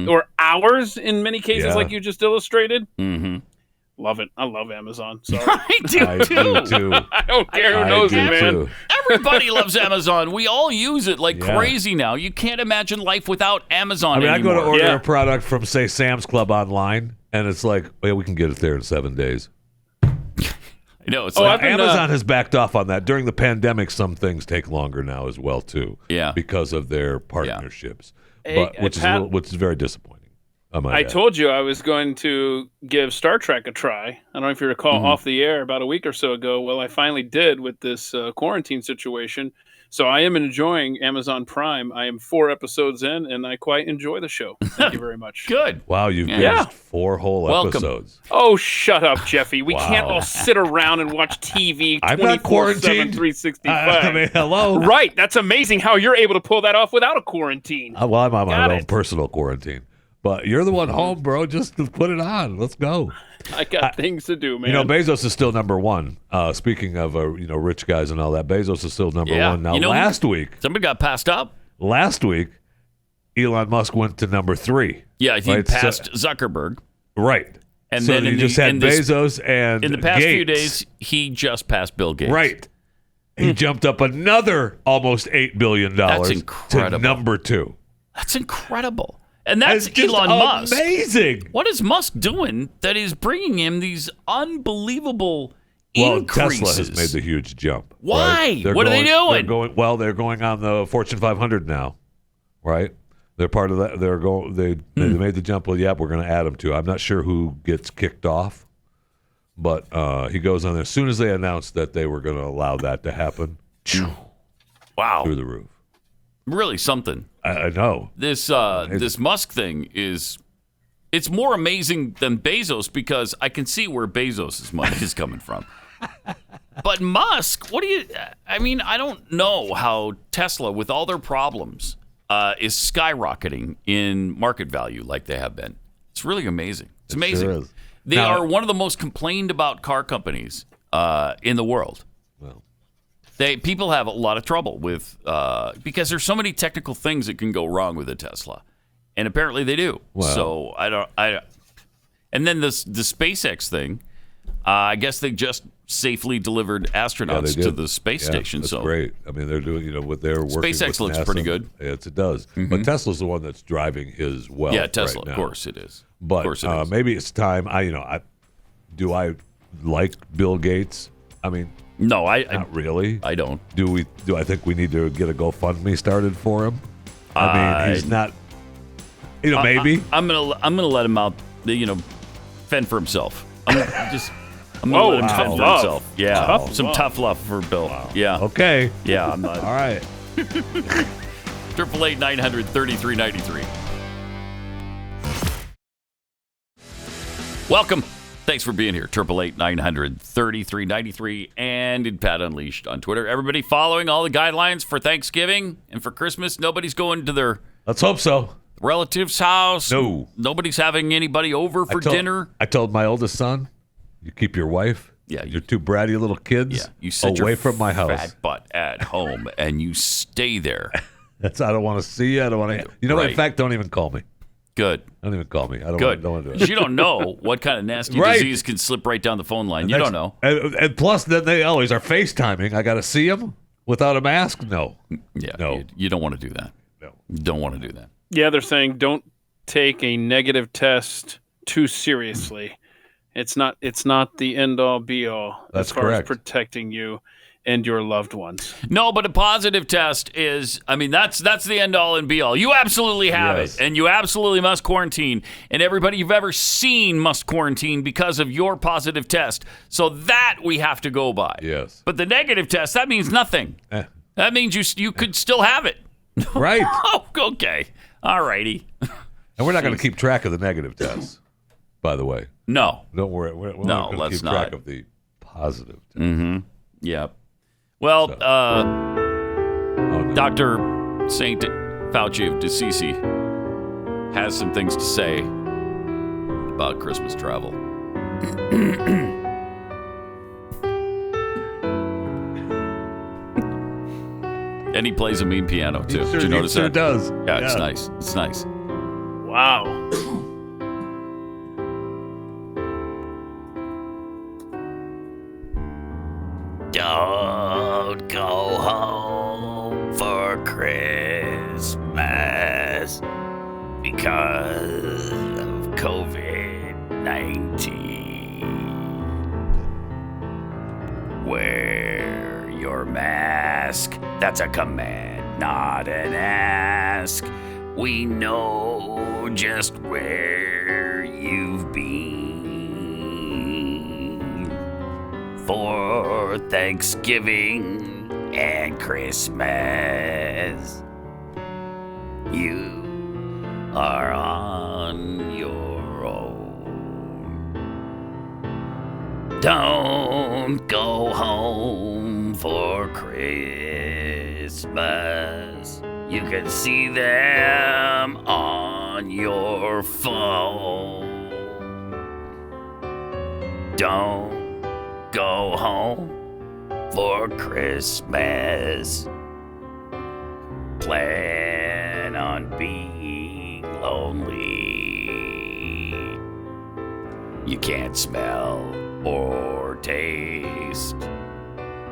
[SPEAKER 5] or hours in many cases, like you just illustrated. Love it. I love Amazon. So.
[SPEAKER 2] I do too.
[SPEAKER 5] I don't care who knows it, man.
[SPEAKER 3] Too.
[SPEAKER 2] Everybody loves Amazon. We all use it like crazy now. You can't imagine life without Amazon anymore.
[SPEAKER 3] I go to order a product from, say, Sam's Club online, and it's like, well, we can get it there in 7 days.
[SPEAKER 2] I know. It's like,
[SPEAKER 3] Amazon has backed off on that. During the pandemic, some things take longer now as well, too.
[SPEAKER 2] Yeah.
[SPEAKER 3] Because of their partnerships, which is very disappointing.
[SPEAKER 5] I told you I was going to give Star Trek a try. I don't know if you recall off the air about a week or so ago. Well, I finally did with this quarantine situation. So I am enjoying Amazon Prime. I am 4 episodes in, and I quite enjoy the show. Thank you very much.
[SPEAKER 2] Good.
[SPEAKER 3] Wow, you've binged 4 whole episodes.
[SPEAKER 5] Oh, shut up, Jeffy. We can't all sit around and watch TV 24/7, 365.
[SPEAKER 3] I mean, hello.
[SPEAKER 5] Right. That's amazing how you're able to pull that off without a quarantine.
[SPEAKER 3] Well, I'm on my own personal quarantine. But you're the one home, bro. Just put it on. Let's go.
[SPEAKER 5] I got things to do, man.
[SPEAKER 3] Bezos is still number one. Speaking of, rich guys and all that, Bezos is still number one. Now, last week.
[SPEAKER 2] Somebody got passed up.
[SPEAKER 3] Last week, Elon Musk went to number 3.
[SPEAKER 2] Yeah, he passed Zuckerberg.
[SPEAKER 3] Right.
[SPEAKER 2] And
[SPEAKER 3] so
[SPEAKER 2] then
[SPEAKER 3] you just had Bezos and
[SPEAKER 2] in the past
[SPEAKER 3] Gates.
[SPEAKER 2] few days, he just passed Bill Gates.
[SPEAKER 3] Right. He jumped up another almost $8 billion
[SPEAKER 2] That's incredible.
[SPEAKER 3] to number 2.
[SPEAKER 2] That's incredible. And that's
[SPEAKER 3] just
[SPEAKER 2] Elon Musk.
[SPEAKER 3] Amazing.
[SPEAKER 2] What is Musk doing that is bringing him these unbelievable increases?
[SPEAKER 3] Tesla has made the huge jump.
[SPEAKER 2] Why?
[SPEAKER 3] Right?
[SPEAKER 2] What are they doing?
[SPEAKER 3] They're going on the Fortune 500 now, right? They're part of that. They made the jump. Well, we're going to add them to. I'm not sure who gets kicked off, but he goes on there as soon as they announced that they were going to allow that to happen.
[SPEAKER 2] Wow,
[SPEAKER 3] through the roof.
[SPEAKER 2] Really something.
[SPEAKER 3] I know.
[SPEAKER 2] This Musk thing it's more amazing than Bezos because I can see where Bezos' money is coming from. But Musk, I don't know how Tesla, with all their problems, is skyrocketing in market value like they have been. It's really amazing. It's amazing.
[SPEAKER 3] Sure is.
[SPEAKER 2] They are one of the most complained about car companies in the world. People have a lot of trouble with because there's so many technical things that can go wrong with a Tesla, and apparently they do.
[SPEAKER 3] Wow.
[SPEAKER 2] So I don't. And then the SpaceX thing, I guess they just safely delivered astronauts to the space station.
[SPEAKER 3] That's
[SPEAKER 2] so
[SPEAKER 3] great. I mean, they're doing what they're working.
[SPEAKER 2] SpaceX
[SPEAKER 3] with
[SPEAKER 2] looks
[SPEAKER 3] NASA.
[SPEAKER 2] pretty good.
[SPEAKER 3] Yes, it does. But Tesla's the one that's driving his wealth.
[SPEAKER 2] Yeah, Tesla.
[SPEAKER 3] Right now.
[SPEAKER 2] Of course it is.
[SPEAKER 3] But
[SPEAKER 2] of course it is.
[SPEAKER 3] maybe it's time. Do I like Bill Gates? I mean.
[SPEAKER 2] No,
[SPEAKER 3] not really.
[SPEAKER 2] I don't.
[SPEAKER 3] Do I think we need to get a GoFundMe started for him? I mean, he's not. Maybe.
[SPEAKER 2] I'm gonna let him out. Fend for himself. I'm gonna let him fend for himself. Yeah, some tough love for Bill. Wow. Yeah.
[SPEAKER 3] Okay.
[SPEAKER 2] Yeah, I'm not.
[SPEAKER 3] All right.
[SPEAKER 2] 888-900-3393. Welcome. Thanks for being here. 888-900-3393 and in Pat Unleashed on Twitter. Everybody following all the guidelines for Thanksgiving and for Christmas. Nobody's going to their
[SPEAKER 3] Let's hope so.
[SPEAKER 2] relative's house.
[SPEAKER 3] No.
[SPEAKER 2] Nobody's having anybody over for dinner.
[SPEAKER 3] I told my oldest son, you keep your wife
[SPEAKER 2] Yeah,
[SPEAKER 3] your two bratty little kids.
[SPEAKER 2] Yeah, you sit
[SPEAKER 3] away
[SPEAKER 2] your
[SPEAKER 3] from my house.
[SPEAKER 2] Fat butt at home, and you stay there.
[SPEAKER 3] I don't want to see you. I don't want to. You know what? In fact, don't even call me.
[SPEAKER 2] Good.
[SPEAKER 3] Don't even call me. I don't
[SPEAKER 2] Good.
[SPEAKER 3] Want to do it.
[SPEAKER 2] You don't know what kind of nasty disease can slip right down the phone line. You don't know.
[SPEAKER 3] And plus, then they always are FaceTiming. I got to see them without a mask. No.
[SPEAKER 2] Yeah.
[SPEAKER 3] No.
[SPEAKER 2] You don't want to do that.
[SPEAKER 3] No.
[SPEAKER 2] You don't want to do that.
[SPEAKER 5] Yeah, they're saying don't take a negative test too seriously. It's not the end all be all
[SPEAKER 3] That's
[SPEAKER 5] as far
[SPEAKER 3] correct.
[SPEAKER 5] as protecting you and your loved ones.
[SPEAKER 2] No, but a positive test is, that's the end all and be all. You absolutely have it, and you absolutely must quarantine. And everybody you've ever seen must quarantine because of your positive test. So that we have to go by.
[SPEAKER 3] Yes.
[SPEAKER 2] But the negative test, that means nothing. That means you could still have it.
[SPEAKER 3] Right.
[SPEAKER 2] Oh, okay. All righty.
[SPEAKER 3] And we're not going to keep track of the negative tests, by the way.
[SPEAKER 2] No.
[SPEAKER 3] Don't worry. We're
[SPEAKER 2] No,
[SPEAKER 3] not going to
[SPEAKER 2] let's
[SPEAKER 3] keep
[SPEAKER 2] not.
[SPEAKER 3] track of the positive tests.
[SPEAKER 2] Mm-hmm. Yep. Well,
[SPEAKER 3] no.
[SPEAKER 2] Dr. St. Fauci of DeCisi has some things to say about Christmas travel. And he plays a mean piano, too. Did you notice that?
[SPEAKER 3] He sure does.
[SPEAKER 2] Yeah, it's nice. It's nice.
[SPEAKER 5] Wow.
[SPEAKER 2] Don't go home for Christmas because of COVID-19. Wear your mask. That's a command, not an ask. We know just where you've been for Thanksgiving and Christmas. You are on your own. Don't go home for Christmas. You can see them on your phone. Don't go home for Christmas. Plan on being lonely. You can't smell or taste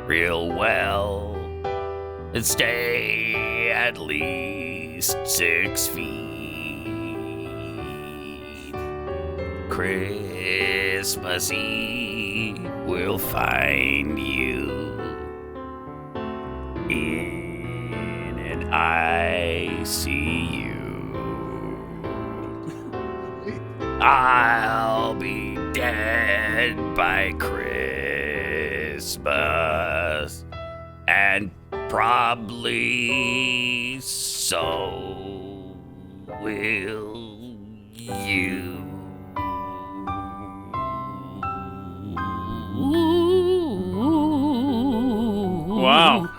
[SPEAKER 2] real well. And stay at least 6 feet. Christmas Eve will find you in an ICU. I'll be dead by Christmas, and probably so will you.
[SPEAKER 5] Wow.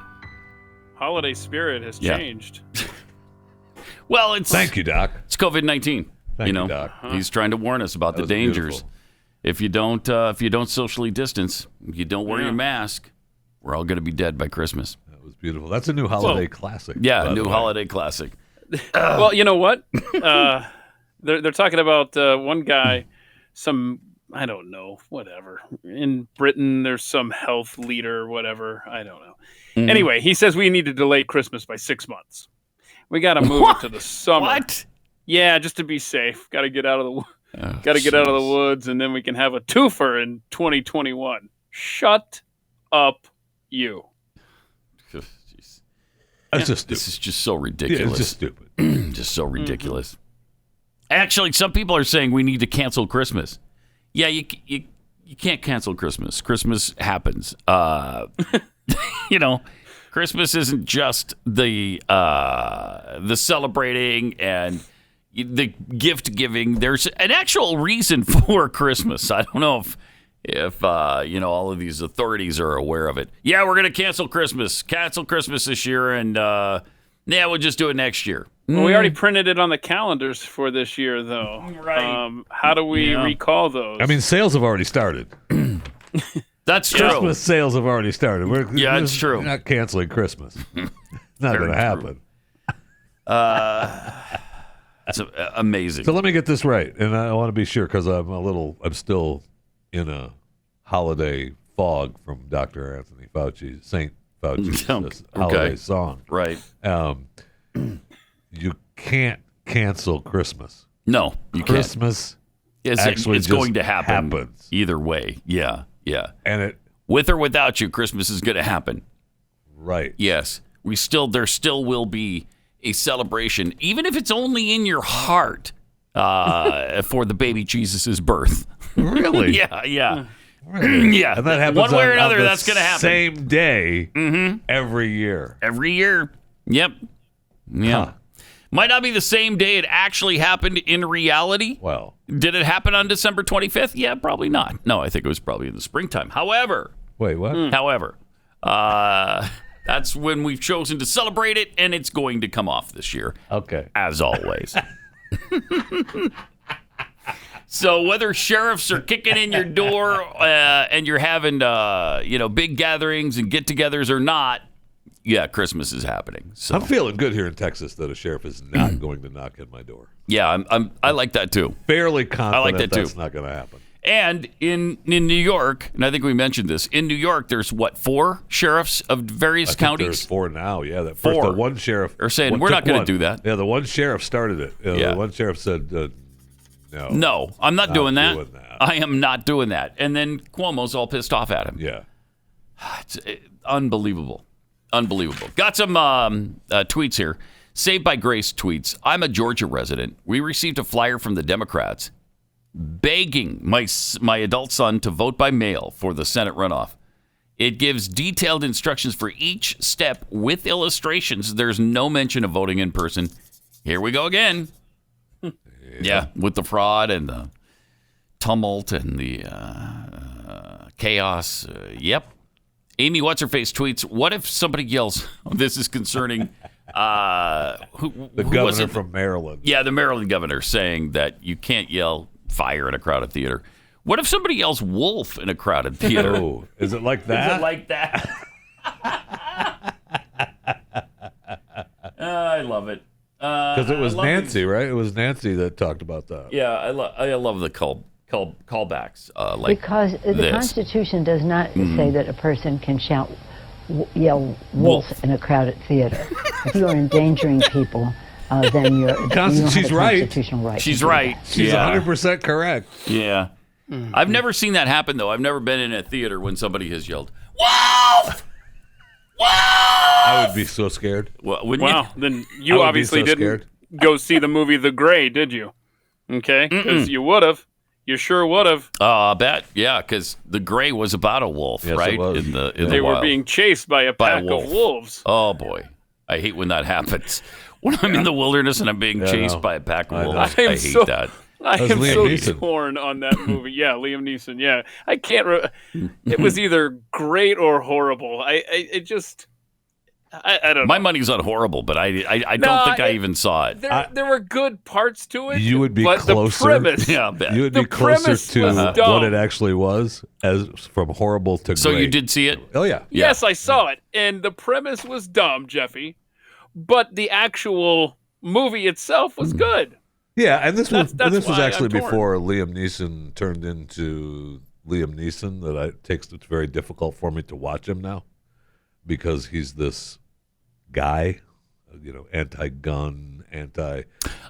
[SPEAKER 5] Holiday spirit has changed.
[SPEAKER 2] Well,
[SPEAKER 3] Thank you, Doc.
[SPEAKER 2] It's COVID-19.
[SPEAKER 3] Thank you, Doc.
[SPEAKER 2] He's trying to warn us about the dangers.
[SPEAKER 3] Beautiful.
[SPEAKER 2] If you don't socially distance, if you don't wear your mask, we're all going to be dead by Christmas.
[SPEAKER 3] That was beautiful. That's a new holiday classic.
[SPEAKER 2] Yeah, a new holiday classic.
[SPEAKER 5] Well, you know what? They're talking about one guy, I don't know, whatever. In Britain, there's some health leader, whatever. I don't know.
[SPEAKER 2] Mm.
[SPEAKER 5] Anyway, he says we need to delay Christmas by 6 months. We got to move it to the summer.
[SPEAKER 2] What?
[SPEAKER 5] Yeah, just to be safe. Got to get out of the get out of the woods, and then we can have a twofer in 2021. Shut up, you.
[SPEAKER 3] That's just stupid.
[SPEAKER 2] This is just so ridiculous.
[SPEAKER 3] Yeah, it's just stupid.
[SPEAKER 2] Just so ridiculous. Actually, some people are saying we need to cancel Christmas. Yeah, you can't cancel Christmas. Christmas happens. Christmas isn't just the celebrating and the gift giving. There's an actual reason for Christmas. I don't know if all of these authorities are aware of it. Yeah, we're going to cancel Christmas this year, and we'll just do it next year.
[SPEAKER 5] Well, we already printed it on the calendars for this year, though.
[SPEAKER 2] Right.
[SPEAKER 5] How do we recall those?
[SPEAKER 3] I mean, sales have already started.
[SPEAKER 2] That's true.
[SPEAKER 3] Christmas sales have already started.
[SPEAKER 2] It's true.
[SPEAKER 3] We're not canceling Christmas. It's not going to happen.
[SPEAKER 2] It's amazing.
[SPEAKER 3] So let me get this right, and I want to be sure because I'm still in a holiday fog from Dr. Anthony Fauci, Saint Fauci's holiday song.
[SPEAKER 2] Right.
[SPEAKER 3] You can't cancel Christmas.
[SPEAKER 2] No, you
[SPEAKER 3] Christmas
[SPEAKER 2] can't.
[SPEAKER 3] Actually
[SPEAKER 2] it's
[SPEAKER 3] just
[SPEAKER 2] going to happen
[SPEAKER 3] happens.
[SPEAKER 2] either way. Yeah.
[SPEAKER 3] And
[SPEAKER 2] with or without you, Christmas is going to happen.
[SPEAKER 3] Right.
[SPEAKER 2] Yes. There still will be a celebration, even if it's only in your heart, for the baby Jesus' birth.
[SPEAKER 3] Really?
[SPEAKER 2] Yeah.
[SPEAKER 3] Really?
[SPEAKER 2] Yeah.
[SPEAKER 3] And that happens
[SPEAKER 2] one way or another.
[SPEAKER 3] on the
[SPEAKER 2] That's going to happen.
[SPEAKER 3] Same day every year.
[SPEAKER 2] Every year. Yep. Yeah.
[SPEAKER 3] Huh.
[SPEAKER 2] Might not be the same day it actually happened in reality.
[SPEAKER 3] Well,
[SPEAKER 2] Did it happen on December 25th? Yeah, probably not. No, I think it was probably in the springtime. However,
[SPEAKER 3] wait, what?
[SPEAKER 2] that's when we've chosen to celebrate it, and it's going to come off this year.
[SPEAKER 3] Okay.
[SPEAKER 2] As always. So whether sheriffs are kicking in your door and you're having big gatherings and get-togethers or not, yeah, Christmas is happening. So
[SPEAKER 3] I'm feeling good here in Texas that a sheriff is not going to knock at my door.
[SPEAKER 2] yeah, I like that too.
[SPEAKER 3] Fairly confident
[SPEAKER 2] I like that
[SPEAKER 3] that's
[SPEAKER 2] too.
[SPEAKER 3] not going to happen.
[SPEAKER 2] And in New York, and I think we mentioned this, in New York, there's 4 sheriffs of various
[SPEAKER 3] I think
[SPEAKER 2] counties?
[SPEAKER 3] there's 4 now. Yeah, that
[SPEAKER 2] 4.
[SPEAKER 3] first the one sheriff
[SPEAKER 2] Are saying, we're not going to do that.
[SPEAKER 3] Yeah, the one sheriff started it.
[SPEAKER 2] Yeah.
[SPEAKER 3] The one sheriff said,
[SPEAKER 2] No, I'm not doing that.
[SPEAKER 3] doing that.
[SPEAKER 2] I am not doing that. And then Cuomo's all pissed off at him.
[SPEAKER 3] Yeah.
[SPEAKER 2] It's unbelievable. Unbelievable. Got some tweets here. Saved by Grace tweets, I'm a Georgia resident. We received a flyer from the Democrats begging my adult son to vote by mail for the Senate runoff. It gives detailed instructions for each step with illustrations. There's no mention of voting in person. Here we go again. Yeah, with the fraud and the tumult and the chaos. Yep. Amy What's-Her-Face tweets, what if somebody yells, this is concerning
[SPEAKER 3] The governor from Maryland.
[SPEAKER 2] Yeah, the Maryland governor saying that you can't yell fire in a crowded theater. What if somebody yells wolf in a crowded theater?
[SPEAKER 3] Oh, is it like that?
[SPEAKER 2] Is it like that? I love it.
[SPEAKER 3] Because it was Nancy, right? It was Nancy that talked about that.
[SPEAKER 2] Yeah, I love the callbacks. Like
[SPEAKER 8] because the
[SPEAKER 2] this.
[SPEAKER 8] Constitution does not say that a person can yell wolf in a crowded theater. If you are endangering people, then you don't have a constitutional right.
[SPEAKER 2] She's right.
[SPEAKER 3] She's 100% correct.
[SPEAKER 2] Yeah. I've never seen that happen, though. I've never been in a theater when somebody has yelled, wolf! Wolf!
[SPEAKER 3] I would be so scared.
[SPEAKER 2] Well,
[SPEAKER 5] then you obviously didn't go see the movie The Gray, did you? Okay, because you would have. You sure would have.
[SPEAKER 2] I bet. Yeah, because The Gray was about a wolf,
[SPEAKER 3] Yes,
[SPEAKER 2] right?
[SPEAKER 3] it was.
[SPEAKER 5] They were being chased by a pack
[SPEAKER 2] wolf.
[SPEAKER 5] of wolves.
[SPEAKER 2] Oh, boy. I hate when that happens. When I'm in the wilderness and I'm being chased by a pack of wolves, I hate that.
[SPEAKER 5] I am
[SPEAKER 3] Liam
[SPEAKER 5] so
[SPEAKER 3] Neeson.
[SPEAKER 5] torn on that movie. Yeah, Liam Neeson. Yeah, I can't. It was either great or horrible. I don't know.
[SPEAKER 2] My money's on horrible, but I don't think I even saw it.
[SPEAKER 5] There were good parts to it.
[SPEAKER 3] You would be
[SPEAKER 5] but
[SPEAKER 3] closer.
[SPEAKER 5] The premise,
[SPEAKER 2] Yeah, I bet.
[SPEAKER 3] You would be
[SPEAKER 5] The
[SPEAKER 3] closer
[SPEAKER 5] premise
[SPEAKER 3] to
[SPEAKER 5] was
[SPEAKER 3] what
[SPEAKER 5] dumb.
[SPEAKER 3] it actually was, as from horrible to
[SPEAKER 2] So
[SPEAKER 3] great.
[SPEAKER 2] you did see it?
[SPEAKER 3] Oh, yeah.
[SPEAKER 5] Yes, I saw it, and the premise was dumb, Jeffy, but the actual movie itself was good.
[SPEAKER 3] Yeah, and this was
[SPEAKER 5] That's why
[SPEAKER 3] actually
[SPEAKER 5] I'm torn.
[SPEAKER 3] before Liam Neeson turned into Liam Neeson. It's very difficult for me to watch him now because he's this guy, anti-gun, he's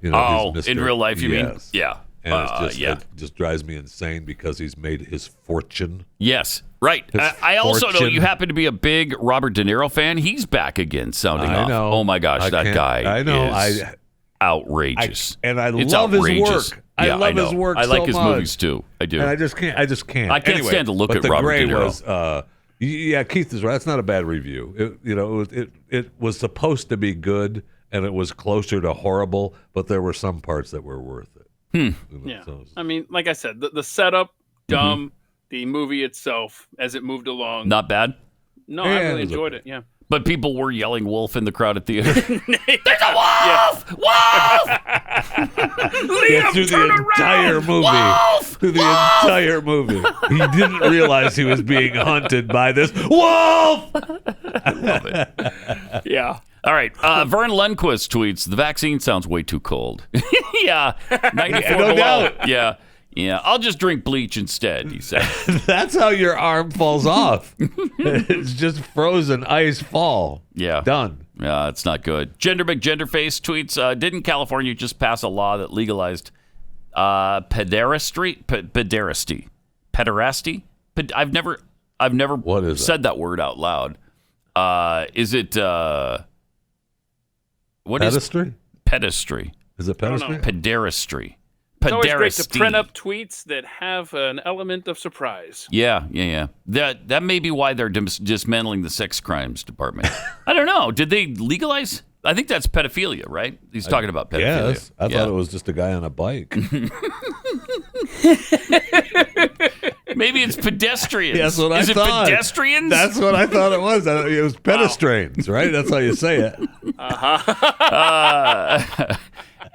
[SPEAKER 3] Mr.
[SPEAKER 2] in real life, you mean? Yeah.
[SPEAKER 3] And it just drives me insane because he's made his fortune.
[SPEAKER 2] Yes, right. I also know you happen to be a big Robert De Niro fan. He's back again, sounding off.
[SPEAKER 3] I know.
[SPEAKER 2] Oh my gosh, that guy!
[SPEAKER 3] I know.
[SPEAKER 2] Is outrageous.
[SPEAKER 3] It's love
[SPEAKER 2] outrageous.
[SPEAKER 3] his work. I love his work.
[SPEAKER 2] I like
[SPEAKER 3] so
[SPEAKER 2] his
[SPEAKER 3] much.
[SPEAKER 2] movies too. I do.
[SPEAKER 3] And I just can't.
[SPEAKER 2] I can't
[SPEAKER 3] Anyway,
[SPEAKER 2] stand to look
[SPEAKER 3] but
[SPEAKER 2] at
[SPEAKER 3] the
[SPEAKER 2] Robert
[SPEAKER 3] Gray
[SPEAKER 2] De Niro.
[SPEAKER 3] Was, Keith is right. That's not a bad review. It was supposed to be good, and it was closer to horrible, but there were some parts that were worth it.
[SPEAKER 5] Yeah, I mean, like I said, the setup, dumb. The movie itself, as it moved along,
[SPEAKER 2] Not bad.
[SPEAKER 5] No,
[SPEAKER 3] Yeah,
[SPEAKER 5] I
[SPEAKER 3] it
[SPEAKER 5] really
[SPEAKER 3] was
[SPEAKER 5] enjoyed
[SPEAKER 3] okay.
[SPEAKER 5] it. Yeah.
[SPEAKER 2] But people were yelling wolf in the crowded theater. There's a wolf! Wolf!
[SPEAKER 3] Yeah, through the entire movie.
[SPEAKER 2] Wolf!
[SPEAKER 3] Through the entire movie. He didn't realize he was being hunted by this wolf!
[SPEAKER 2] I love it.
[SPEAKER 5] Yeah.
[SPEAKER 2] All right. Vern Lundquist tweets, the vaccine sounds way too cold. Yeah. 94
[SPEAKER 3] No
[SPEAKER 2] below.
[SPEAKER 3] doubt.
[SPEAKER 2] Yeah. Yeah. I'll just drink bleach instead, he said.
[SPEAKER 3] That's how your arm falls off. It's just frozen ice fall.
[SPEAKER 2] Yeah.
[SPEAKER 3] Done.
[SPEAKER 2] Yeah, it's not good. Gender McGenderface tweets, didn't California just pass a law that legalized pederasty? Pederasty? I've never
[SPEAKER 3] What is
[SPEAKER 2] said that word out loud. Is it what
[SPEAKER 3] pedestry?
[SPEAKER 2] is pedestry?
[SPEAKER 3] Is it pedestry?
[SPEAKER 2] Pederastry.
[SPEAKER 5] It's always great to
[SPEAKER 2] Pederasty.
[SPEAKER 5] print up tweets that have an element of surprise.
[SPEAKER 2] Yeah. That may be why they're dismantling the sex crimes department. I don't know. Did they legalize? I think that's pedophilia, right? He's talking about pedophilia.
[SPEAKER 3] Yes. I thought it was just a guy on a bike.
[SPEAKER 2] Maybe it's pedestrians.
[SPEAKER 3] That's what I
[SPEAKER 2] Is
[SPEAKER 3] thought.
[SPEAKER 2] It pedestrians?
[SPEAKER 3] That's what I thought it was. It was pedestrians, right? That's how you say it.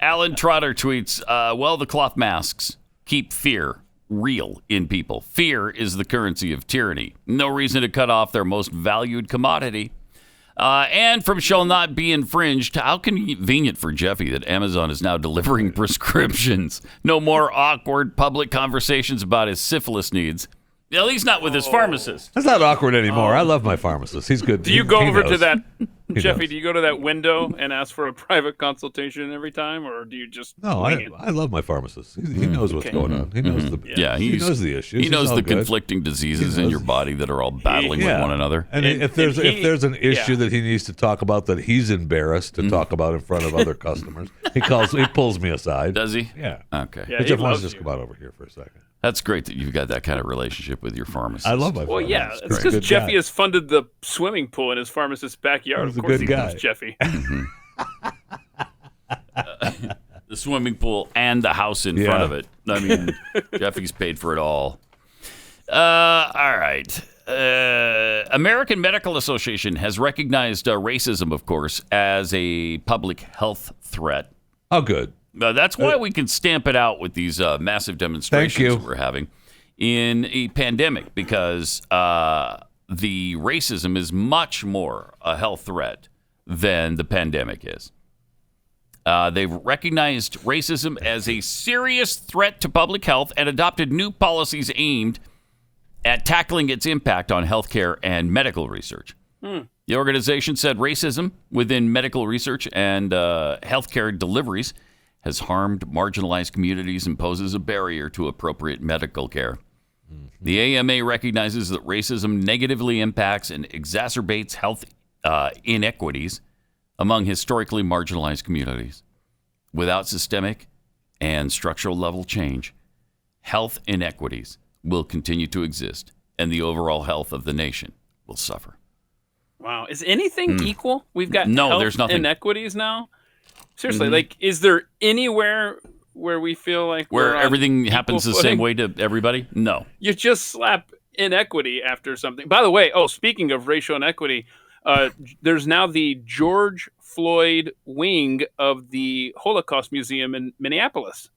[SPEAKER 2] Alan Trotter tweets, well, the cloth masks keep fear real in people. Fear is the currency of tyranny. No reason to cut off their most valued commodity. And from shall not be infringed, how convenient for Jeffy that Amazon is now delivering prescriptions. No more awkward public conversations about his syphilis needs. At least not with his pharmacist.
[SPEAKER 3] That's not awkward anymore. I love my pharmacist. He's good.
[SPEAKER 5] Do you go
[SPEAKER 3] He
[SPEAKER 5] over to
[SPEAKER 3] knows.
[SPEAKER 5] that, Jeffy?
[SPEAKER 3] knows.
[SPEAKER 5] Do you go to that window and ask for a private consultation every time, or do you just?
[SPEAKER 3] No,
[SPEAKER 5] wing it?
[SPEAKER 3] I love my pharmacist. He knows what's going on. He knows the he knows the issues.
[SPEAKER 2] He knows
[SPEAKER 3] He's all
[SPEAKER 2] the
[SPEAKER 3] good.
[SPEAKER 2] conflicting diseases in your body that are all battling with one another.
[SPEAKER 3] And if there's an issue that he needs to talk about that he's embarrassed to talk about in front of other customers, he pulls me aside.
[SPEAKER 2] Does he?
[SPEAKER 3] Yeah.
[SPEAKER 2] Okay.
[SPEAKER 5] Yeah,
[SPEAKER 3] Hey,
[SPEAKER 5] he
[SPEAKER 3] Jeff, why don't
[SPEAKER 5] loves
[SPEAKER 3] you just
[SPEAKER 5] you.
[SPEAKER 3] come out over here for a second?
[SPEAKER 2] That's great that you've got that kind of relationship with your pharmacist.
[SPEAKER 3] I love my
[SPEAKER 5] Well,
[SPEAKER 3] pharmacist.
[SPEAKER 5] yeah,
[SPEAKER 3] He's
[SPEAKER 5] it's
[SPEAKER 3] a
[SPEAKER 5] because
[SPEAKER 3] good
[SPEAKER 5] Jeffy
[SPEAKER 3] guy.
[SPEAKER 5] has funded the swimming pool in his pharmacist's backyard.
[SPEAKER 3] He's
[SPEAKER 5] Of
[SPEAKER 3] a
[SPEAKER 5] course,
[SPEAKER 3] good
[SPEAKER 5] he
[SPEAKER 3] guy.
[SPEAKER 5] loves Jeffy.
[SPEAKER 2] The swimming pool and the house in front of it. I mean, Jeffy's paid for it all. All right. American Medical Association has recognized racism, of course, as a public health threat.
[SPEAKER 3] Oh, good.
[SPEAKER 2] That's why we can stamp it out with these massive demonstrations
[SPEAKER 3] Thank you.
[SPEAKER 2] we're having in a pandemic, because the racism is much more a health threat than the pandemic is. They've recognized racism as a serious threat to public health and adopted new policies aimed at tackling its impact on healthcare and medical research. The organization said racism within medical research and healthcare deliveries has harmed marginalized communities and poses a barrier to appropriate medical care. The AMA recognizes that racism negatively impacts and exacerbates health inequities among historically marginalized communities. Without systemic and structural level change, health inequities will continue to exist, and the overall health of the nation will suffer.
[SPEAKER 5] Wow, is anything equal? We've got
[SPEAKER 2] No, there's nothing.
[SPEAKER 5] inequities now. Seriously, like, is there anywhere where we feel like
[SPEAKER 2] Where
[SPEAKER 5] we're on
[SPEAKER 2] everything
[SPEAKER 5] equal
[SPEAKER 2] happens the
[SPEAKER 5] footing?
[SPEAKER 2] same way to everybody? No.
[SPEAKER 5] You just slap inequity after something. By the way, speaking of racial inequity, there's now the George Floyd wing of the Holocaust Museum in Minneapolis.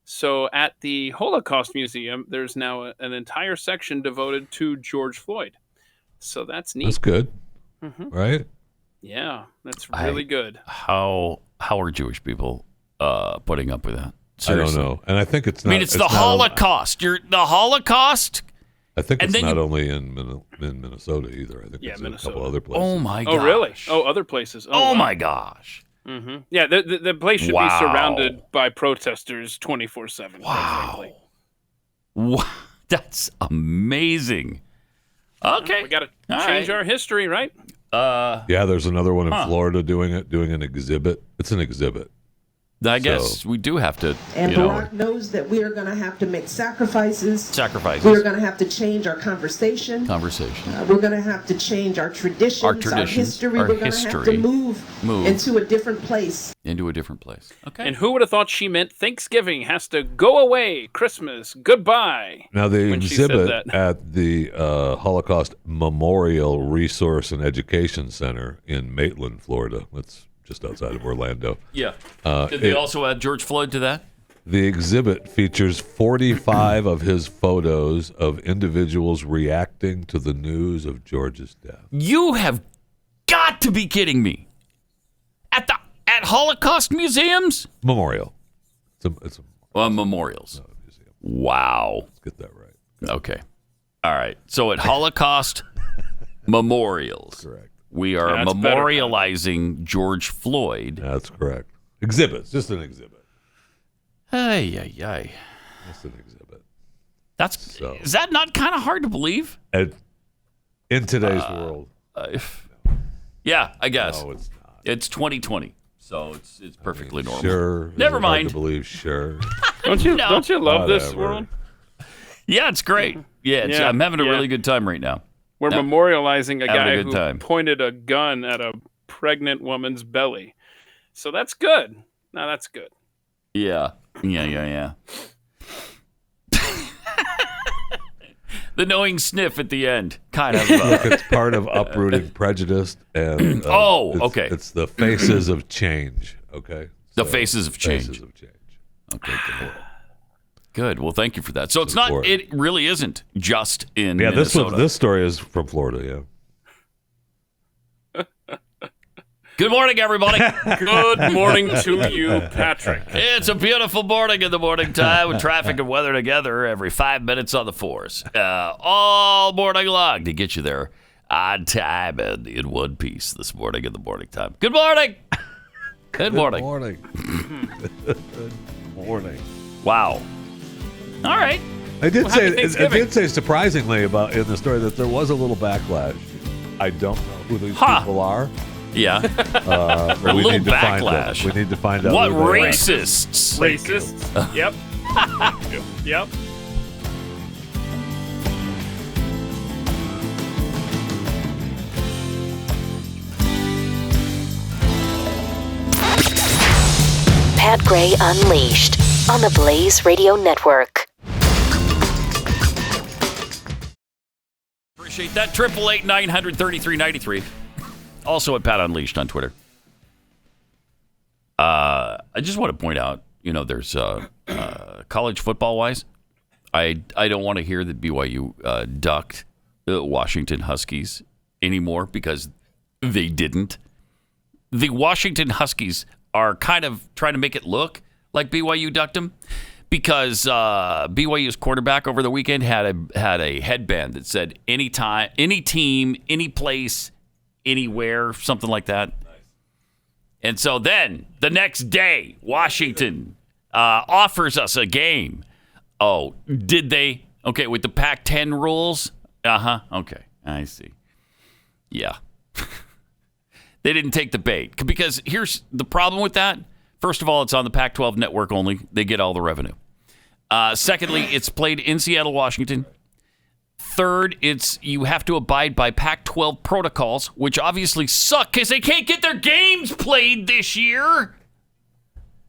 [SPEAKER 5] So at the Holocaust Museum, there's now an entire section devoted to George Floyd. So that's neat.
[SPEAKER 3] That's good, right?
[SPEAKER 5] Yeah, that's really good.
[SPEAKER 2] How are Jewish people putting up with that?
[SPEAKER 3] I don't know, and I think it's not.
[SPEAKER 2] I mean, it's the Holocaust. The Holocaust.
[SPEAKER 3] I think
[SPEAKER 2] and
[SPEAKER 3] it's
[SPEAKER 2] then
[SPEAKER 3] not only in Minnesota either. I think it's in a couple other places.
[SPEAKER 2] Oh my gosh.
[SPEAKER 5] Oh really? Oh, other places.
[SPEAKER 2] Oh
[SPEAKER 5] wow.
[SPEAKER 2] my gosh.
[SPEAKER 5] Yeah, the place should
[SPEAKER 2] Wow.
[SPEAKER 5] be surrounded by protesters 24/7.
[SPEAKER 2] Wow. That's amazing. Okay.
[SPEAKER 5] We got to
[SPEAKER 2] All
[SPEAKER 5] change
[SPEAKER 2] right.
[SPEAKER 5] our history, right?
[SPEAKER 3] Yeah, there's another one in Florida doing an exhibit. It's an exhibit.
[SPEAKER 2] I guess we do have to.
[SPEAKER 9] And Barack knows that we are going to have to make sacrifices.
[SPEAKER 2] We're
[SPEAKER 9] going to have to change our conversation.
[SPEAKER 2] Conversation.
[SPEAKER 9] We're going to have to change our traditions, our history. We're going to have to move into a different place.
[SPEAKER 2] Okay.
[SPEAKER 5] And who would have thought she meant Thanksgiving has to go away, Christmas, goodbye.
[SPEAKER 3] Now, the exhibit at the Holocaust Memorial Resource and Education Center in Maitland, Florida. That's just outside of Orlando.
[SPEAKER 2] Yeah. Did they also add George Floyd to that?
[SPEAKER 3] The exhibit features 45 of his photos of individuals reacting to the news of George's death.
[SPEAKER 2] You have got to be kidding me. At Holocaust museums?
[SPEAKER 3] Memorial. It's a
[SPEAKER 2] memorials.
[SPEAKER 3] Museum.
[SPEAKER 2] Wow.
[SPEAKER 3] Let's get that right.
[SPEAKER 2] Okay. All right. So at Holocaust memorials.
[SPEAKER 3] Correct.
[SPEAKER 2] We are memorializing George Floyd.
[SPEAKER 3] That's correct. Exhibits, just an exhibit.
[SPEAKER 2] Ay.
[SPEAKER 3] Just an exhibit.
[SPEAKER 2] Is that not kind of hard to believe?
[SPEAKER 3] In today's world.
[SPEAKER 2] Yeah, I guess.
[SPEAKER 3] No, it's not.
[SPEAKER 2] It's 2020, so it's perfectly normal.
[SPEAKER 3] Sure.
[SPEAKER 2] Never mind.
[SPEAKER 3] Hard to believe, sure.
[SPEAKER 5] Don't you love this world?
[SPEAKER 2] Yeah, it's great. Yeah, I'm having a really good time right now.
[SPEAKER 5] We're memorializing a guy who
[SPEAKER 2] time.
[SPEAKER 5] pointed a gun at a pregnant woman's belly. So that's good. No, that's good.
[SPEAKER 2] Yeah. The knowing sniff at the end, kind of.
[SPEAKER 3] Look, it's part of uprooting prejudice, and
[SPEAKER 2] okay.
[SPEAKER 3] It's the faces of change. Okay,
[SPEAKER 2] the faces of change.
[SPEAKER 3] Faces of change.
[SPEAKER 2] Okay, good. Well, thank you for that. So it's not. It really isn't just in Minnesota.
[SPEAKER 3] This story is from Florida.
[SPEAKER 2] Yeah. Good morning, everybody.
[SPEAKER 5] Good morning to you, Patrick.
[SPEAKER 2] It's a beautiful morning in the morning time with traffic and weather together every 5 minutes on the force. All morning long to get you there on time and in one piece this morning in the morning time. Good morning. Good morning.
[SPEAKER 3] Good morning.
[SPEAKER 2] Wow. All right.
[SPEAKER 3] I did say surprisingly in the story that there was a little backlash. I don't know who these people are.
[SPEAKER 2] Yeah.
[SPEAKER 3] A
[SPEAKER 2] little backlash.
[SPEAKER 3] We need to find out.
[SPEAKER 2] What racists?
[SPEAKER 5] Racists. Yep. Yep.
[SPEAKER 1] Pat Gray Unleashed on the Blaze Radio Network.
[SPEAKER 2] Appreciate that. 888-900-3393. Also at Pat Unleashed on Twitter. I just want to point out, there's college football-wise, I don't want to hear that BYU ducked the Washington Huskies anymore because they didn't. The Washington Huskies are kind of trying to make it look like BYU ducked them because BYU's quarterback over the weekend had a headband that said anytime, any team, any place, anywhere, something like that. Nice. And so then the next day, Washington offers us a game. Oh, did they? Okay, with the Pac-10 rules? Okay, I see. Yeah. They didn't take the bait. Because here's the problem with that. First of all, it's on the Pac-12 network only. They get all the revenue. Secondly, it's played in Seattle, Washington. Third, you have to abide by Pac-12 protocols, which obviously suck because they can't get their games played this year.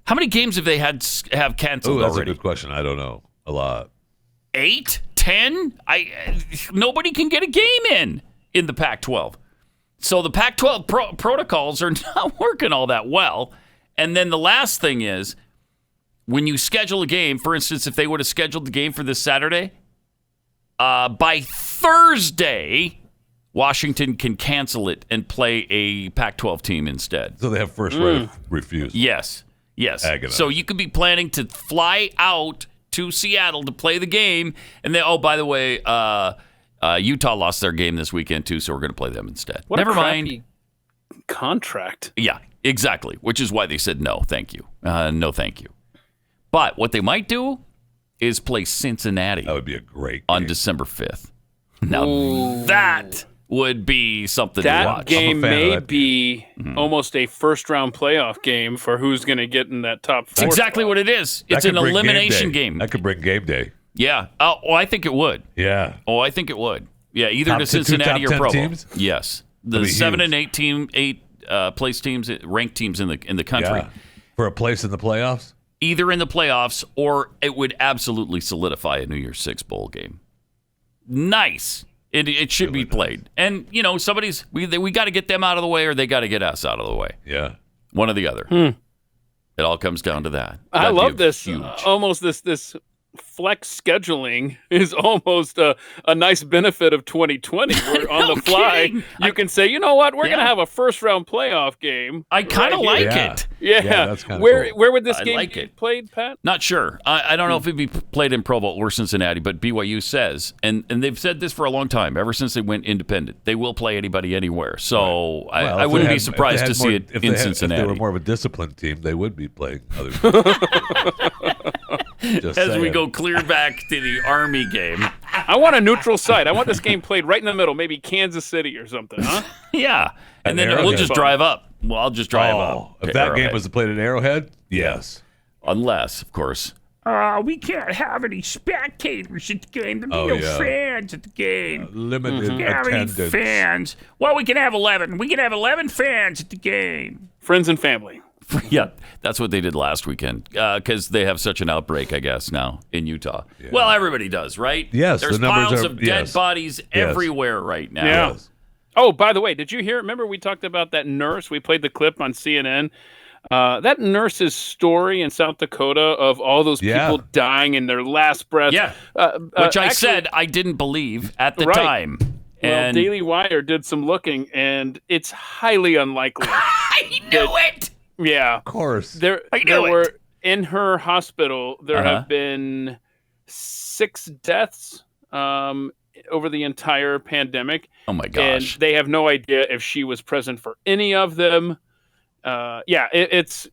[SPEAKER 2] How many games have they have canceled already?
[SPEAKER 3] That's a good question. I don't know. A lot.
[SPEAKER 2] 8? 10? Nobody can get a game in the Pac-12. So the Pac-12 protocols are not working all that well. And then the last thing is, when you schedule a game, for instance, if they would have scheduled the game for this Saturday, by Thursday, Washington can cancel it and play a Pac-12 team instead.
[SPEAKER 3] So they have first right of refusal.
[SPEAKER 2] Yes.
[SPEAKER 3] Agonizing.
[SPEAKER 2] So you could be planning to fly out to Seattle to play the game, and then, by the way, Utah lost their game this weekend too, so we're going to play them instead.
[SPEAKER 5] Never mind. Contract.
[SPEAKER 2] Yeah, exactly. Which is why they said no, thank you. No, thank you. But what they might do is play Cincinnati.
[SPEAKER 3] That would be a great game.
[SPEAKER 2] On December 5th. Now that would be something to
[SPEAKER 5] That
[SPEAKER 2] watch.
[SPEAKER 5] game may be almost a first-round playoff game for who's going to get in that top four.
[SPEAKER 2] That's exactly what it is. It's an elimination game.
[SPEAKER 3] That could bring game day.
[SPEAKER 2] Yeah. Oh, I think it would.
[SPEAKER 3] Yeah.
[SPEAKER 2] Oh, I think it would. Yeah, either to Cincinnati or Provo. Teams? Yes. The 7 and 8 place teams, ranked teams in the country.
[SPEAKER 3] Yeah. For a place in the playoffs?
[SPEAKER 2] Either in the playoffs or it would absolutely solidify a New Year's Six bowl game. Nice. It should be played. And, we got to get them out of the way or they got to get us out of the way.
[SPEAKER 3] Yeah.
[SPEAKER 2] One or the other. It all comes down to that.
[SPEAKER 5] I love this. Almost this flex scheduling is almost a nice benefit of 2020. Where on the fly, you can say, you know what, we're going to have a first-round playoff game.
[SPEAKER 2] I kind of like it.
[SPEAKER 5] Yeah.
[SPEAKER 3] That's kind of
[SPEAKER 5] cool. Where would this
[SPEAKER 2] I
[SPEAKER 5] game
[SPEAKER 2] like
[SPEAKER 5] be
[SPEAKER 2] it.
[SPEAKER 5] played, Pat?
[SPEAKER 2] Not sure. I don't know if it'd be played in Provo or Cincinnati, but BYU says, and they've said this for a long time, ever since they went independent, they will play anybody anywhere. So I wouldn't be surprised to see it in Cincinnati.
[SPEAKER 3] If they were more of a disciplined team, they would be playing other
[SPEAKER 2] As we go clear back to the Army game.
[SPEAKER 5] I want a neutral site. I want this game played right in the middle, maybe Kansas City or something, huh?
[SPEAKER 2] Yeah. And then we'll just drive up. Well, I'll just drive up.
[SPEAKER 3] If that game was played at Arrowhead, yes.
[SPEAKER 2] Unless, of course.
[SPEAKER 10] We can't have any spectators at the game. There'll be no fans at the game.
[SPEAKER 3] Limited
[SPEAKER 10] We can't have any
[SPEAKER 3] attendance.
[SPEAKER 10] fans. Well, we can have 11. We can have 11 fans at the game.
[SPEAKER 5] Friends and family.
[SPEAKER 2] Yeah, that's what they did last weekend because they have such an outbreak, I guess, now in Utah. Yeah. Well, everybody does, right?
[SPEAKER 3] Yes,
[SPEAKER 2] There's
[SPEAKER 3] the numbers
[SPEAKER 2] piles
[SPEAKER 3] are-
[SPEAKER 2] of dead bodies everywhere right now.
[SPEAKER 5] Yeah.
[SPEAKER 3] Yes.
[SPEAKER 5] Oh, by the way, did you hear? Remember we talked about that nurse? We played the clip on CNN. That nurse's story in South Dakota of all those people dying in their last breath.
[SPEAKER 2] Yeah, which I said I didn't believe at the time.
[SPEAKER 5] Well, Daily Wire did some looking, and it's highly unlikely.
[SPEAKER 2] I knew it!
[SPEAKER 5] Yeah.
[SPEAKER 3] Of course.
[SPEAKER 5] There were, in her hospital, there have been 6 deaths over the entire pandemic.
[SPEAKER 2] Oh, my gosh.
[SPEAKER 5] And they have no idea if she was present for any of them. It's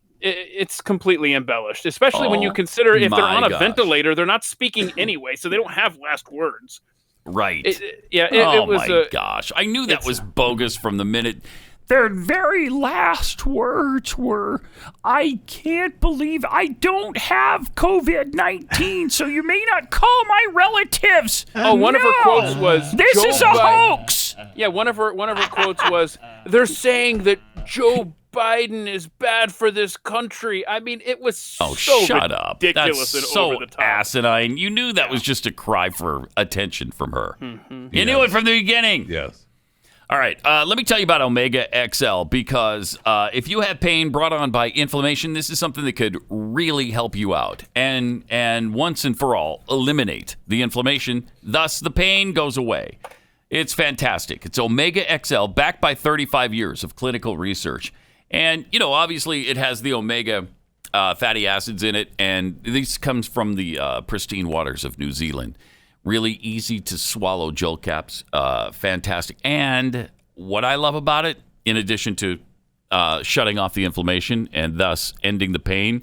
[SPEAKER 5] completely embellished, especially when you consider if they're on a ventilator, they're not speaking anyway, so they don't have last words.
[SPEAKER 2] Right.
[SPEAKER 5] It was
[SPEAKER 2] my gosh. I knew that was bogus from the minute.
[SPEAKER 10] Their very last words were, I can't believe I don't have COVID-19, so you may not call my relatives.
[SPEAKER 5] One of her quotes was,
[SPEAKER 10] "This is a hoax."
[SPEAKER 5] Yeah, one of her quotes was, they're saying that Joe Biden is bad for this country. I mean, it was so
[SPEAKER 2] shut up.
[SPEAKER 5] ridiculous
[SPEAKER 2] That's
[SPEAKER 5] and
[SPEAKER 2] so
[SPEAKER 5] over the top.
[SPEAKER 2] asinine. You knew that was just a cry for attention from her.
[SPEAKER 5] Mm-hmm.
[SPEAKER 2] You knew it from the beginning.
[SPEAKER 3] Yes.
[SPEAKER 2] All right, let me tell you about Omega XL because if you have pain brought on by inflammation, this is something that could really help you out and once and for all eliminate the inflammation. Thus, the pain goes away. It's fantastic. It's Omega XL, backed by 35 years of clinical research. And, obviously it has the omega fatty acids in it, and this comes from the pristine waters of New Zealand. Really easy to swallow gel caps. Fantastic. And what I love about it, in addition to shutting off the inflammation and thus ending the pain,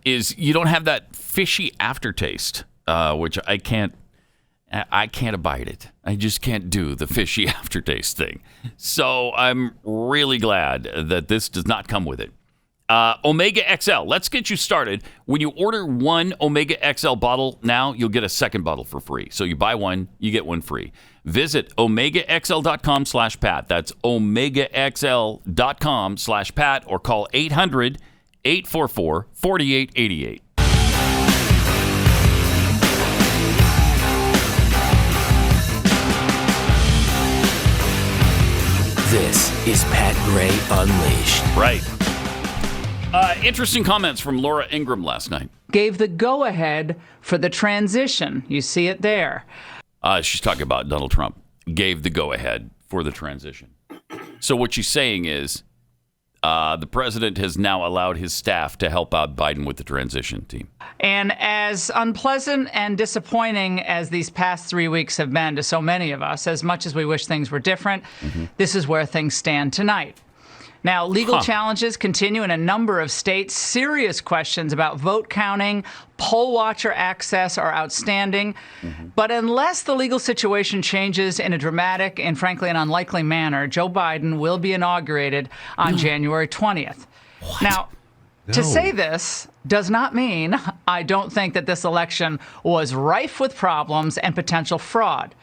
[SPEAKER 2] is you don't have that fishy aftertaste, which I can't abide it. I just can't do the fishy aftertaste thing. So I'm really glad that this does not come with it. Omega XL. Let's get you started. When you order one Omega XL bottle now, you'll get a second bottle for free. So you buy one, you get one free. Visit OmegaXL.com/Pat. That's OmegaXL.com/Pat or call 800-844-4888.
[SPEAKER 11] This is Pat Gray Unleashed.
[SPEAKER 2] Right. Interesting comments from Laura Ingraham last night.
[SPEAKER 12] Gave the go-ahead for the transition. You see it there.
[SPEAKER 2] She's talking about Donald Trump. Gave the go-ahead for the transition. So what she's saying is the president has now allowed his staff to help out Biden with the transition team.
[SPEAKER 12] And as unpleasant and disappointing as these past 3 weeks have been to so many of us, as much as we wish things were different, this is where things stand tonight. Now, legal challenges continue in a number of states. Serious questions about vote counting, poll watcher access are outstanding. But unless the legal situation changes in a dramatic and, frankly, an unlikely manner, Joe Biden will be inaugurated on January 20th. Now, to say this does not mean I don't think that this election was rife with problems and potential fraud.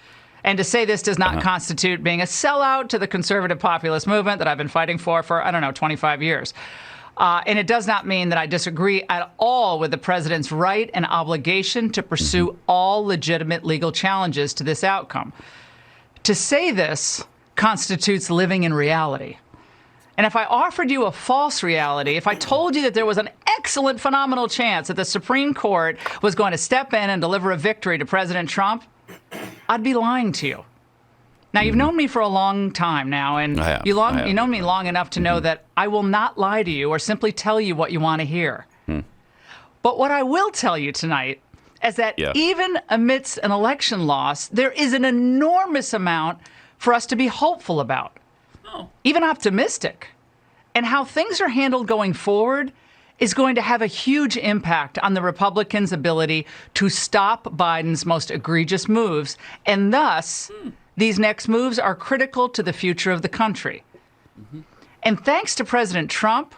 [SPEAKER 12] And to say this does not constitute being a sellout to the conservative populist movement that I've been fighting for, 25 years. And it does not mean that I disagree at all with the president's right and obligation to pursue all legitimate legal challenges to this outcome. To say this constitutes living in reality. And if I offered you a false reality, if I told you that there was an excellent, phenomenal chance that the Supreme Court was going to step in and deliver a victory to President Trump, I'd be lying to you. Now, you've known me for a long time now, and you know me long enough to know that I will not lie to you or simply tell you what you want to hear. But what I will tell you tonight is that even amidst an election loss, there is an enormous amount for us to be hopeful about, even optimistic. And how things are handled going forward is going to have a huge impact on the Republicans' ability to stop Biden's most egregious moves. And thus, these next moves are critical to the future of the country. And thanks to President Trump,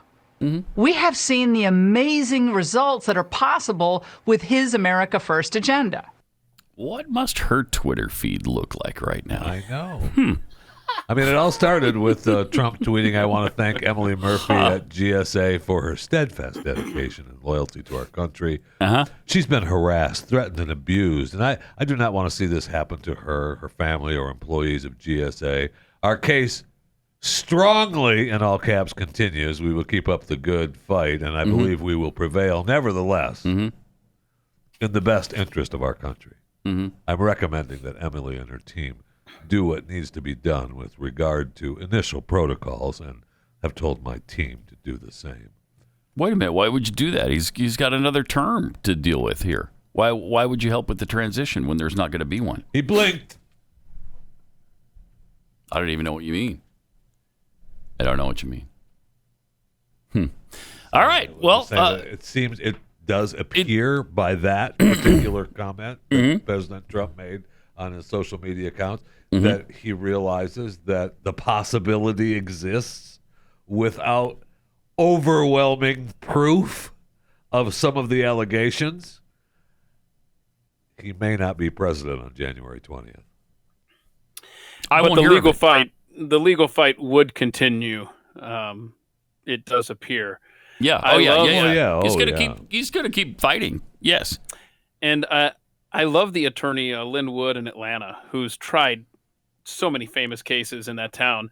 [SPEAKER 12] we have seen the amazing results that are possible with his America First agenda.
[SPEAKER 2] What must her Twitter feed look like right now?
[SPEAKER 3] I know. I mean, it all started with Trump tweeting, "I want to thank Emily Murphy at GSA for her steadfast dedication and loyalty to our country. She's been harassed, threatened, and abused, and I do not want to see this happen to her, her family, or employees of GSA. Our case strongly, in all caps, continues. We will keep up the good fight, and I believe we will prevail, nevertheless, in the best interest of our country. I'm recommending that Emily and her team do what needs to be done with regard to initial protocols and have told my team to do the same."
[SPEAKER 2] Wait a minute. Why would you do that? He's got another term to deal with here. Why would you help with the transition when there's not going to be one?
[SPEAKER 3] He blinked.
[SPEAKER 2] I don't even know what you mean. I don't know what you mean. All right. Well,
[SPEAKER 3] it does appear by that particular comment that President Trump made on his social media accounts that he realizes that the possibility exists without overwhelming proof of some of the allegations. He may not be president on January 20th.
[SPEAKER 5] But the legal fight would continue. It does appear.
[SPEAKER 2] Yeah. He's gonna keep fighting. Yes.
[SPEAKER 5] And I love the attorney Lynn Wood in Atlanta, who's tried so many famous cases in that town.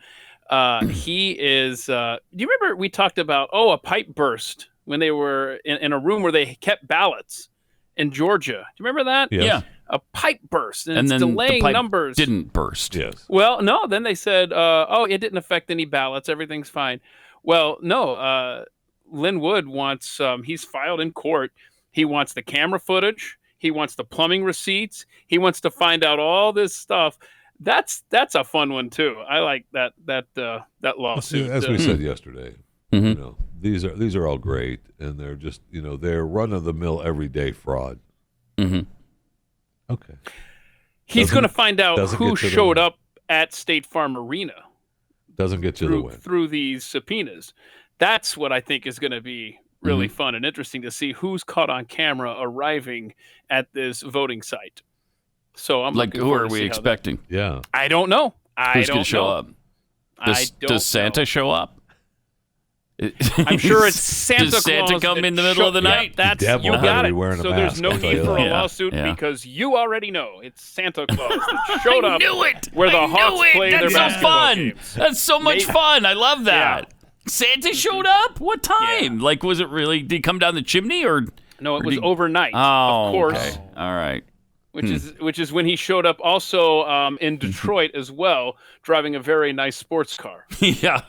[SPEAKER 5] He is. Do you remember we talked about a pipe burst when they were in a room where they kept ballots in Georgia? Do you remember that?
[SPEAKER 3] Yes.
[SPEAKER 2] Yeah.
[SPEAKER 5] A pipe burst, and
[SPEAKER 2] then
[SPEAKER 5] it's delaying
[SPEAKER 2] the pipe
[SPEAKER 5] numbers.
[SPEAKER 2] Didn't burst.
[SPEAKER 3] Yes.
[SPEAKER 5] Well, no. Then they said, it didn't affect any ballots. Everything's fine. Well, no. Lynn Wood wants. He's filed in court. He wants the camera footage. He wants the plumbing receipts. He wants to find out all this stuff. That's a fun one too. I like that lawsuit.
[SPEAKER 3] As we said yesterday, these are all great, and they're just they're run of the mill everyday fraud. Okay.
[SPEAKER 5] He's going to find out who showed up at State Farm Arena.
[SPEAKER 3] Doesn't get you the win
[SPEAKER 5] through these subpoenas. That's what I think is going to be really fun and interesting to see who's caught on camera arriving at this voting site. So I'm
[SPEAKER 2] who are we expecting?
[SPEAKER 3] Yeah,
[SPEAKER 5] I don't know.
[SPEAKER 2] Who's going to show up? Does Santa show up?
[SPEAKER 5] I'm sure it's Santa Claus.
[SPEAKER 2] Does Santa come in the middle of the night?
[SPEAKER 5] That's you got it. So there's no need for a lawsuit because you already know it's Santa Claus that showed up.
[SPEAKER 2] I knew it.
[SPEAKER 5] Where the Hawks play their basketball games.
[SPEAKER 2] That's so much fun. I love that. Santa showed up? What time?
[SPEAKER 5] Yeah.
[SPEAKER 2] Was it really? Did he come down the chimney or?
[SPEAKER 5] No, it was overnight.
[SPEAKER 2] Oh,
[SPEAKER 5] of course.
[SPEAKER 2] Okay. All right.
[SPEAKER 5] Which is when he showed up also in Detroit as well, driving a very nice sports car.
[SPEAKER 2] Yeah,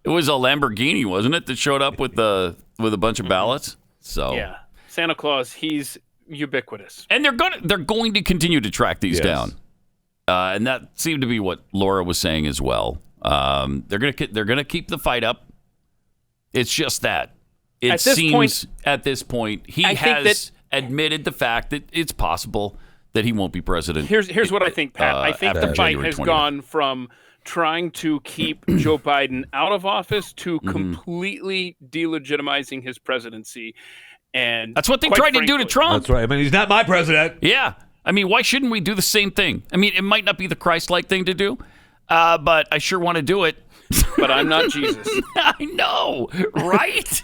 [SPEAKER 2] it was a Lamborghini, wasn't it, that showed up with a bunch of ballots? So
[SPEAKER 5] yeah, Santa Claus, he's ubiquitous,
[SPEAKER 2] and they're going to continue to track these down, and that seemed to be what Laura was saying as well. They're gonna keep the fight up. It's just that. It
[SPEAKER 5] At this
[SPEAKER 2] seems
[SPEAKER 5] point,
[SPEAKER 2] at this point he has admitted the fact that it's possible that he won't be president.
[SPEAKER 5] Here's what I think, Pat. I think the fight has gone from trying to keep Joe Biden out of office to completely delegitimizing his presidency. And
[SPEAKER 2] that's what they tried to do to Trump.
[SPEAKER 3] That's right. I mean, he's not my president.
[SPEAKER 2] Yeah. I mean, why shouldn't we do the same thing? I mean, it might not be the Christ-like thing to do, but I sure want to do it.
[SPEAKER 5] But I'm not Jesus.
[SPEAKER 2] I know, right?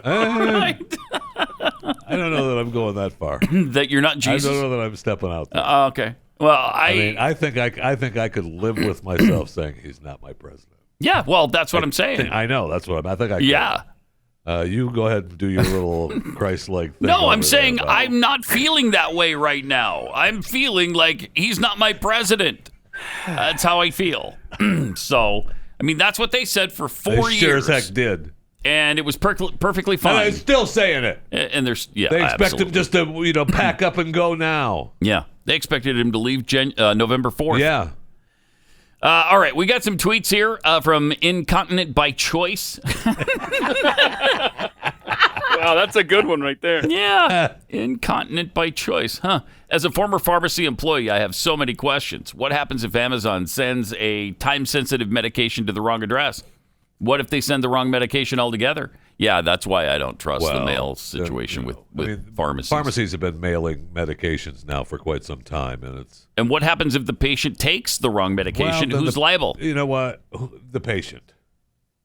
[SPEAKER 3] Right. I don't know that I'm going that far.
[SPEAKER 2] That you're not Jesus?
[SPEAKER 3] I don't know that I'm stepping out there.
[SPEAKER 2] Okay. Well, I
[SPEAKER 3] mean, I think I could live with myself saying he's not my president.
[SPEAKER 2] Yeah, well, that's what I'm saying.
[SPEAKER 3] I know. That's what I think I could.
[SPEAKER 2] Yeah.
[SPEAKER 3] You go ahead and do your little Christ-like thing.
[SPEAKER 2] No, I'm saying I'm not feeling that way right now. I'm feeling like he's not my president. That's how I feel. So, I mean, that's what they said for 4 years.
[SPEAKER 3] Sure as heck did.
[SPEAKER 2] And it was perfectly fine.
[SPEAKER 3] And I'm still saying it.
[SPEAKER 2] And there's, yeah,
[SPEAKER 3] they expect
[SPEAKER 2] absolutely.
[SPEAKER 3] him just to, pack up and go now.
[SPEAKER 2] Yeah, they expected him to leave November 4th.
[SPEAKER 3] Yeah.
[SPEAKER 2] All right, we got some tweets here from Incontinent by Choice.
[SPEAKER 5] Wow, that's a good one right there.
[SPEAKER 2] Yeah, Incontinent by Choice, huh? As a former pharmacy employee, I have so many questions. What happens if Amazon sends a time-sensitive medication to the wrong address? What if they send the wrong medication altogether? Yeah, that's why I don't trust the mail situation with pharmacies.
[SPEAKER 3] Pharmacies have been mailing medications now for quite some time,
[SPEAKER 2] And what happens if the patient takes the wrong medication? Who's liable?
[SPEAKER 3] You know what? The patient.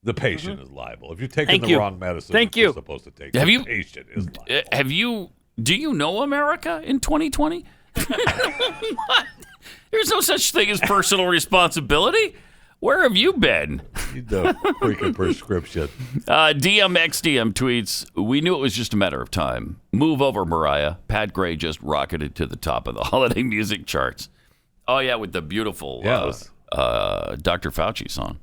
[SPEAKER 3] The patient is liable. If you're taking the wrong medicine, you're supposed to take. The patient is liable.
[SPEAKER 2] Do you know America in 2020? There's no such thing as personal responsibility. Where have you been?
[SPEAKER 3] The freaking prescription.
[SPEAKER 2] DMXDM tweets, we knew it was just a matter of time. Move over, Mariah. Pat Gray just rocketed to the top of the holiday music charts. Oh, yeah, with the beautiful Dr. Fauci song.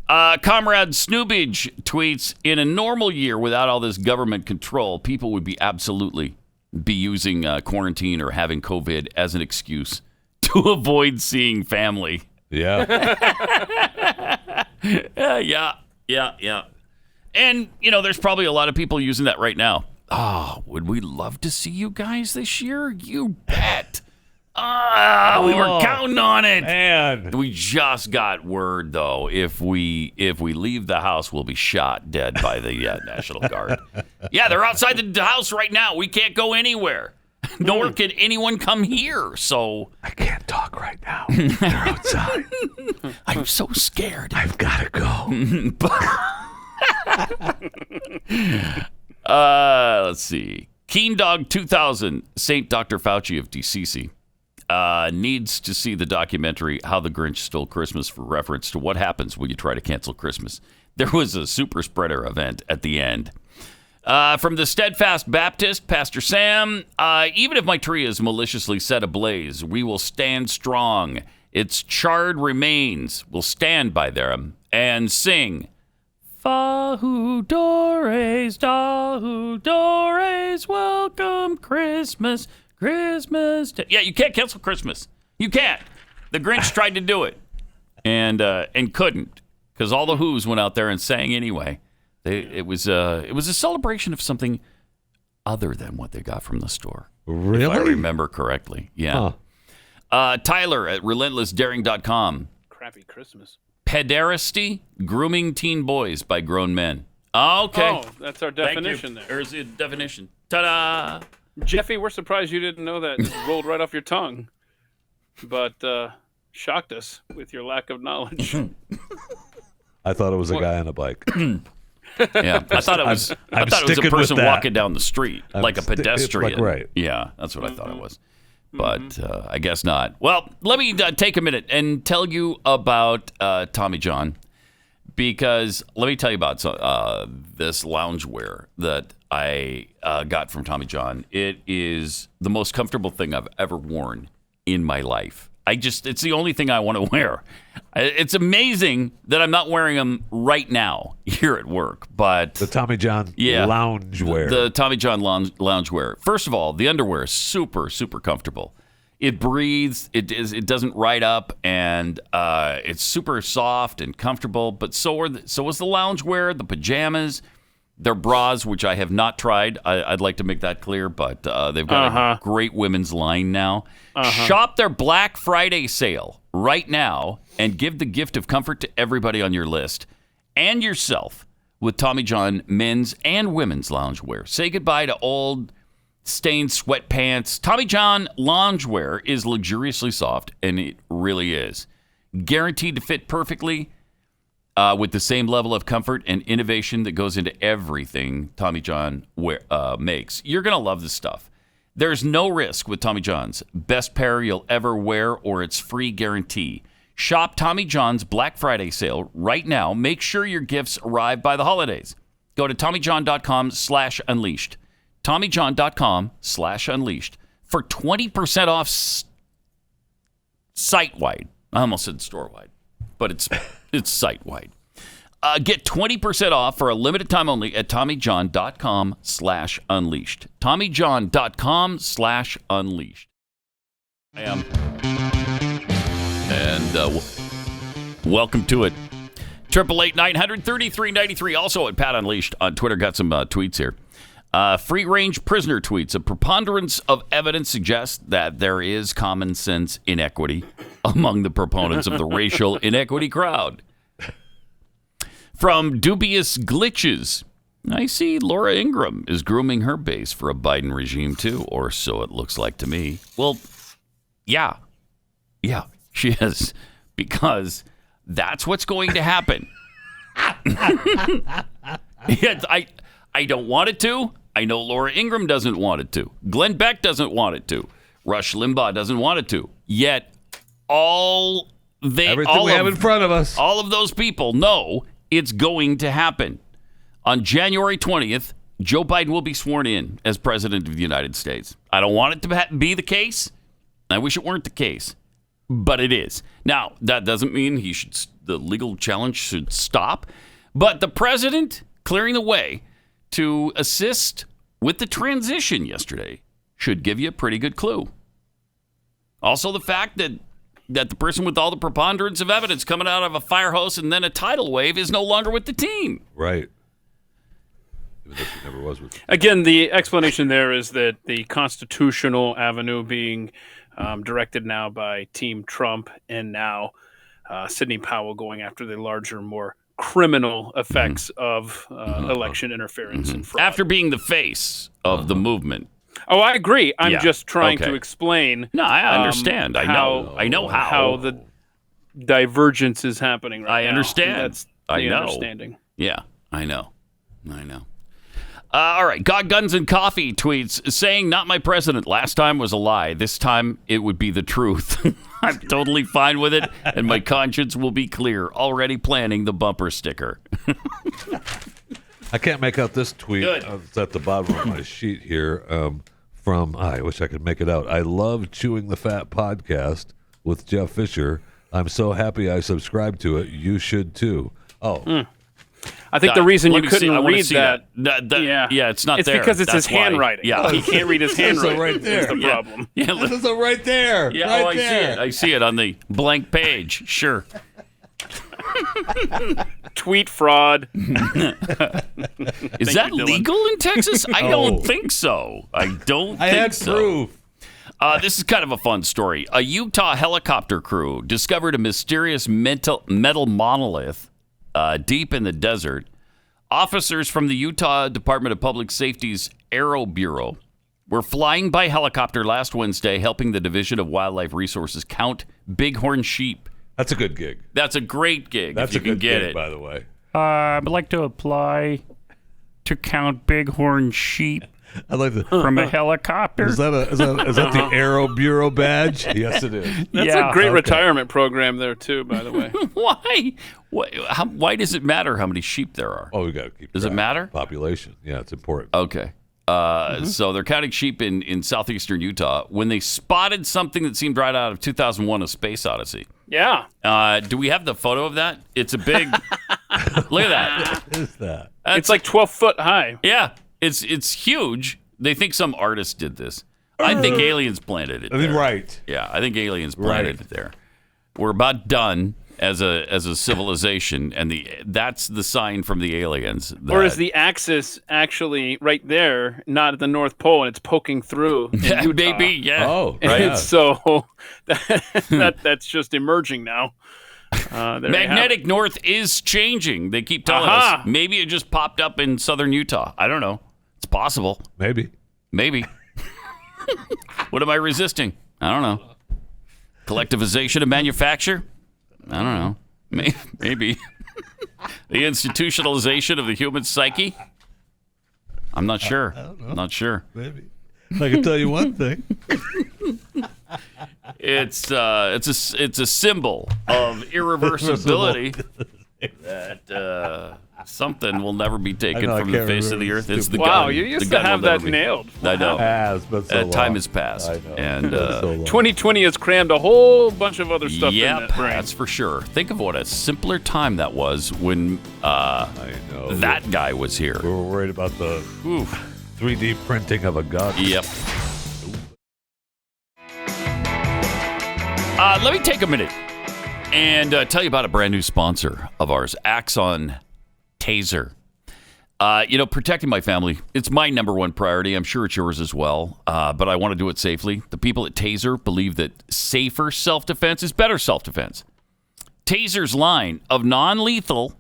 [SPEAKER 2] Comrade Snoobage tweets, in a normal year without all this government control, people would absolutely be using quarantine or having COVID as an excuse to avoid seeing family.
[SPEAKER 3] Yeah.
[SPEAKER 2] Yeah. And, there's probably a lot of people using that right now. Oh, would we love to see you guys this year? You bet. We were counting on it.
[SPEAKER 3] Man.
[SPEAKER 2] We just got word, though, if we leave the house, we'll be shot dead by the National Guard. Yeah, they're outside the house right now. We can't go anywhere. Nor can anyone come here, so...
[SPEAKER 3] I can't talk right now. They're outside.
[SPEAKER 2] I'm so scared.
[SPEAKER 3] I've got to
[SPEAKER 2] go. Let's see. Keen Dog 2000, St. Dr. Fauci of DCC, needs to see the documentary How the Grinch Stole Christmas for reference to what happens when you try to cancel Christmas. There was a super spreader event at the end. From the Steadfast Baptist, Pastor Sam, even if my tree is maliciously set ablaze, we will stand strong. Its charred remains will stand by them and sing, Fahudores, Dahudores, welcome Christmas, Christmas. Yeah, you can't cancel Christmas. You can't. The Grinch tried to do it and couldn't because all the Who's went out there and sang anyway. It was a celebration of something other than what they got from the store.
[SPEAKER 3] Really?
[SPEAKER 2] If I remember correctly. Yeah. Tyler at relentlessdaring.com.
[SPEAKER 5] Crappy Christmas.
[SPEAKER 2] Pederasty, grooming teen boys by grown men. Okay.
[SPEAKER 5] Oh, that's our definition there.
[SPEAKER 2] There's the definition. Ta-da!
[SPEAKER 5] Jeffy, we're surprised you didn't know that. It rolled right off your tongue. But shocked us with your lack of knowledge.
[SPEAKER 3] I thought it was a guy on a bike.
[SPEAKER 2] Yeah, I thought it was a person walking down the street, like a pedestrian.
[SPEAKER 3] Right.
[SPEAKER 2] Yeah, that's what I thought it was. But I guess not. Well, let me take a minute and tell you about Tommy John, because let me tell you about this loungewear that I got from Tommy John. It is the most comfortable thing I've ever worn in my life. It's the only thing I want to wear. It's amazing that I'm not wearing them right now here at work, but...
[SPEAKER 3] The Tommy John loungewear.
[SPEAKER 2] The Tommy John loungewear. First of all, the underwear is super, super comfortable. It breathes. It doesn't ride up, and it's super soft and comfortable. But so is the loungewear, the pajamas, their bras, which I have not tried. I'd like to make that clear, but they've got a great women's line now. Shop their Black Friday sale right now and give the gift of comfort to everybody on your list and yourself with Tommy John men's and women's loungewear. Say goodbye to old stained sweatpants. Tommy John loungewear is luxuriously soft, and it really is. Guaranteed to fit perfectly with the same level of comfort and innovation that goes into everything Tommy John makes. You're going to love this stuff. There's no risk with Tommy John's. Best pair you'll ever wear or its free guarantee. Shop Tommy John's Black Friday sale right now. Make sure your gifts arrive by the holidays. Go to TommyJohn.com/unleashed. TommyJohn.com/unleashed for 20% off site-wide. I almost said store-wide, but it's site-wide. Get 20% off for a limited time only at TommyJohn.com/unleashed. TommyJohn.com/unleashed. I am. And welcome to it. 888-900-3393. Also at Pat Unleashed on Twitter. Got some tweets here. Free-range prisoner tweets. A preponderance of evidence suggests that there is common sense inequity among the proponents of the racial inequity crowd. From dubious glitches. I see Laura Ingraham is grooming her base for a Biden regime, too, or so it looks like to me. Well, yeah. Yeah, she is, because that's what's going to happen. I don't want it to. I know Laura Ingraham doesn't want it to. Glenn Beck doesn't want it to. Rush Limbaugh doesn't want it to. Yet everything we have in front of us, all of those people know it's going to happen. On January 20th, Joe Biden will be sworn in as president of the United States. I don't want it to be the case. I wish it weren't the case, but it is. Now, that doesn't mean the legal challenge should stop, but the president clearing the way to assist with the transition yesterday should give you a pretty good clue. Also, the fact that the person with all the preponderance of evidence coming out of a fire hose and then a tidal wave is no longer with the team.
[SPEAKER 3] Right. Even though she never was with.
[SPEAKER 5] Again, the explanation there is that the constitutional avenue being directed now by Team Trump, and now Sidney Powell going after the larger, more criminal effects of election interference and fraud.
[SPEAKER 2] After being the face of the movement.
[SPEAKER 5] Oh, I agree. I'm just trying to explain.
[SPEAKER 2] No, I understand. I know how
[SPEAKER 5] the divergence is happening right now.
[SPEAKER 2] I understand.
[SPEAKER 5] That's the understanding.
[SPEAKER 2] Yeah, I know. All right. God, Guns, and Coffee tweets saying, "Not my president. Last time was a lie. This time it would be the truth. I'm totally fine with it, and my conscience will be clear. Already planning the bumper sticker."
[SPEAKER 3] I can't make out this tweet. It's at the bottom of my sheet here. I wish I could make it out. I love Chewing the Fat podcast with Jeff Fisher. I'm so happy I subscribed to it. You should too. Oh.
[SPEAKER 5] I think the reason you couldn't read that.
[SPEAKER 2] It's not
[SPEAKER 5] it's
[SPEAKER 2] there.
[SPEAKER 5] It's because it's his handwriting.
[SPEAKER 2] Yeah.
[SPEAKER 5] He can't read his handwriting.
[SPEAKER 3] Right there.
[SPEAKER 5] That's the problem.
[SPEAKER 3] Yeah, this is right there.
[SPEAKER 2] Yeah,
[SPEAKER 3] right there.
[SPEAKER 2] I see it on the blank page. Sure.
[SPEAKER 5] Tweet fraud.
[SPEAKER 2] Is that legal in Texas? I don't think so. I
[SPEAKER 3] had proof.
[SPEAKER 2] This is kind of a fun story. A Utah helicopter crew discovered a mysterious metal monolith deep in the desert. Officers from the Utah Department of Public Safety's Aero Bureau were flying by helicopter last Wednesday, helping the Division of Wildlife Resources count bighorn sheep.
[SPEAKER 3] That's a good gig.
[SPEAKER 2] That's a great gig.
[SPEAKER 3] That's
[SPEAKER 2] if you
[SPEAKER 3] a good
[SPEAKER 2] can get
[SPEAKER 3] gig,
[SPEAKER 2] it.
[SPEAKER 3] by the way.
[SPEAKER 10] I'd like to apply to count bighorn sheep.
[SPEAKER 3] I'd like to
[SPEAKER 10] from a helicopter.
[SPEAKER 3] Is that the Aero Bureau badge? Yes, it is.
[SPEAKER 5] That's a great retirement program there too, by the way.
[SPEAKER 2] Why? Why does it matter how many sheep there are?
[SPEAKER 3] Oh, we got to keep.
[SPEAKER 2] Does it matter?
[SPEAKER 3] Population. Yeah, it's important.
[SPEAKER 2] Okay. So they're counting sheep in southeastern Utah when they spotted something that seemed right out of 2001: A Space Odyssey.
[SPEAKER 5] Yeah.
[SPEAKER 2] Do we have the photo of that? It's a big. Look at that.
[SPEAKER 3] What is that?
[SPEAKER 5] It's like 12 foot high.
[SPEAKER 2] Yeah. It's huge. They think some artist did this. I think aliens planted it there.
[SPEAKER 3] Right.
[SPEAKER 2] Yeah, I think aliens planted it there. We're about done as a civilization, and that's the sign from the aliens.
[SPEAKER 5] Or is the axis actually right there, not at the North Pole, and it's poking through in Utah?
[SPEAKER 2] Maybe, yeah.
[SPEAKER 3] Oh,
[SPEAKER 2] right.
[SPEAKER 5] And so that's just emerging now.
[SPEAKER 2] Magnetic north is changing. They keep telling us. Maybe it just popped up in southern Utah. I don't know. It's possible.
[SPEAKER 3] Maybe.
[SPEAKER 2] What am I resisting? I don't know. Collectivization of manufacture? I don't know. Maybe. The institutionalization of the human psyche? I'm not sure.
[SPEAKER 3] I don't know.
[SPEAKER 2] Not sure.
[SPEAKER 3] Maybe. I can tell you one thing.
[SPEAKER 2] It's a symbol of irreversibility that something will never be taken from the face of the earth. It's the gun.
[SPEAKER 5] Wow, you used to have that nailed.
[SPEAKER 2] I know.
[SPEAKER 3] Has been so long.
[SPEAKER 2] Time has passed.
[SPEAKER 3] I know.
[SPEAKER 2] And
[SPEAKER 3] so long.
[SPEAKER 5] 2020 has crammed a whole bunch of other stuff in
[SPEAKER 2] yep,
[SPEAKER 5] that brain.
[SPEAKER 2] that's for sure. Think of what a simpler time that was when that guy was here.
[SPEAKER 3] We were worried about the 3D printing of a gun.
[SPEAKER 2] Yep. Let me take a minute and tell you about a brand new sponsor of ours, Axon Taser. Protecting my family, it's my number one priority. I'm sure it's yours as well, but I want to do it safely. The people at Taser believe that safer self-defense is better self-defense. Taser's line of non-lethal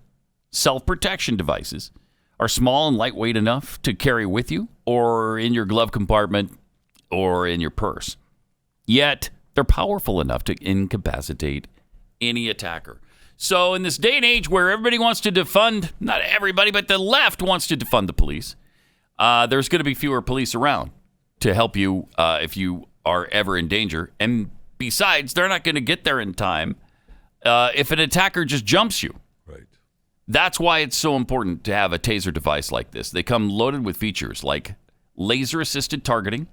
[SPEAKER 2] self-protection devices are small and lightweight enough to carry with you or in your glove compartment or in your purse. Yet, they're powerful enough to incapacitate any attacker. So in this day and age where everybody wants to defund, not everybody, but the left wants to defund the police, there's going to be fewer police around to help you if you are ever in danger. And besides, they're not going to get there in time if an attacker just jumps you.
[SPEAKER 3] Right.
[SPEAKER 2] That's why it's so important to have a Taser device like this. They come loaded with features like laser-assisted targeting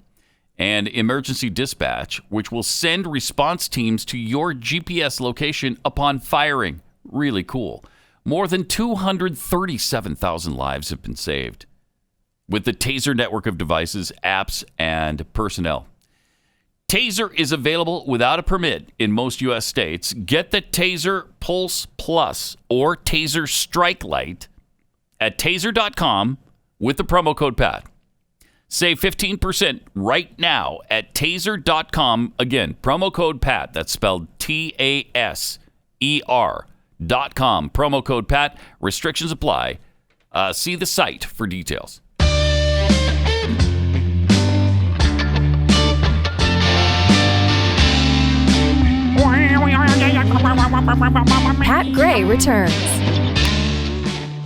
[SPEAKER 2] and emergency dispatch, which will send response teams to your GPS location upon firing. Really cool. More than 237,000 lives have been saved with the Taser network of devices, apps, and personnel. Taser is available without a permit in most U.S. states. Get the Taser Pulse Plus or Taser Strike Light at taser.com with the promo code PAT. Save 15% right now at taser.com. Again, promo code PAT. That's spelled TASER.com. Promo code PAT. Restrictions apply. See the site for details.
[SPEAKER 4] Pat Gray returns.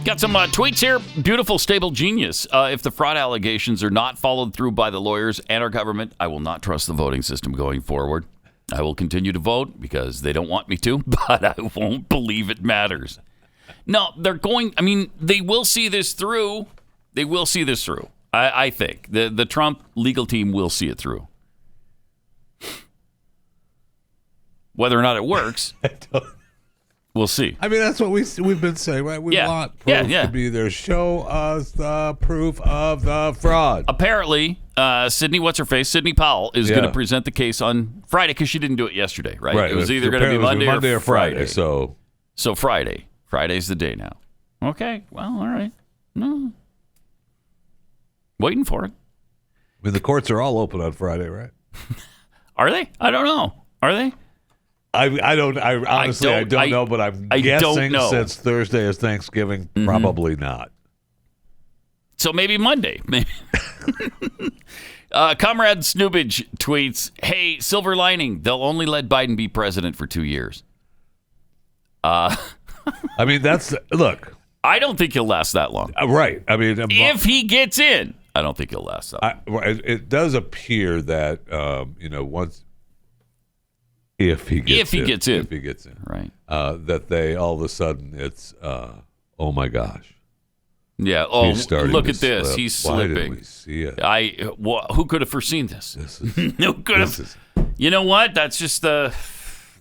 [SPEAKER 2] Got some tweets here. Beautiful, stable genius. If the fraud allegations are not followed through by the lawyers and our government, I will not trust the voting system going forward. I will continue to vote because they don't want me to, but I won't believe it matters. No, they will see this through. They will see this through. I think. The Trump legal team will see it through. Whether or not it works, we'll see.
[SPEAKER 3] I mean, that's what we've been saying, right? We want proof to be there. Show us the proof of the fraud.
[SPEAKER 2] Apparently, Sydney Powell is going to present the case on Friday because she didn't do it yesterday, right? It was either going to be Monday or Friday.
[SPEAKER 3] So
[SPEAKER 2] Friday. Friday's the day now. Okay. Well, all right. No. Waiting for it.
[SPEAKER 3] I mean, the courts are all open on Friday, right?
[SPEAKER 2] Are they? I don't know. Are they?
[SPEAKER 3] I honestly don't know, but I'm guessing since Thursday is Thanksgiving, probably not.
[SPEAKER 2] So maybe Monday. Comrade Snoobage tweets, "Hey, silver lining, they'll only let Biden be president for 2 years."
[SPEAKER 3] I mean, look.
[SPEAKER 2] I don't think he'll last that long.
[SPEAKER 3] Right. I mean,
[SPEAKER 2] if he gets in, I don't think he'll last that long.
[SPEAKER 3] It does appear that once. If he gets in,
[SPEAKER 2] right?
[SPEAKER 3] That they all of a sudden it's oh my gosh,
[SPEAKER 2] yeah. Oh, look at this, he's slipping.
[SPEAKER 3] Why did we see it?
[SPEAKER 2] Who could have foreseen this? Who could have? You know what? That's just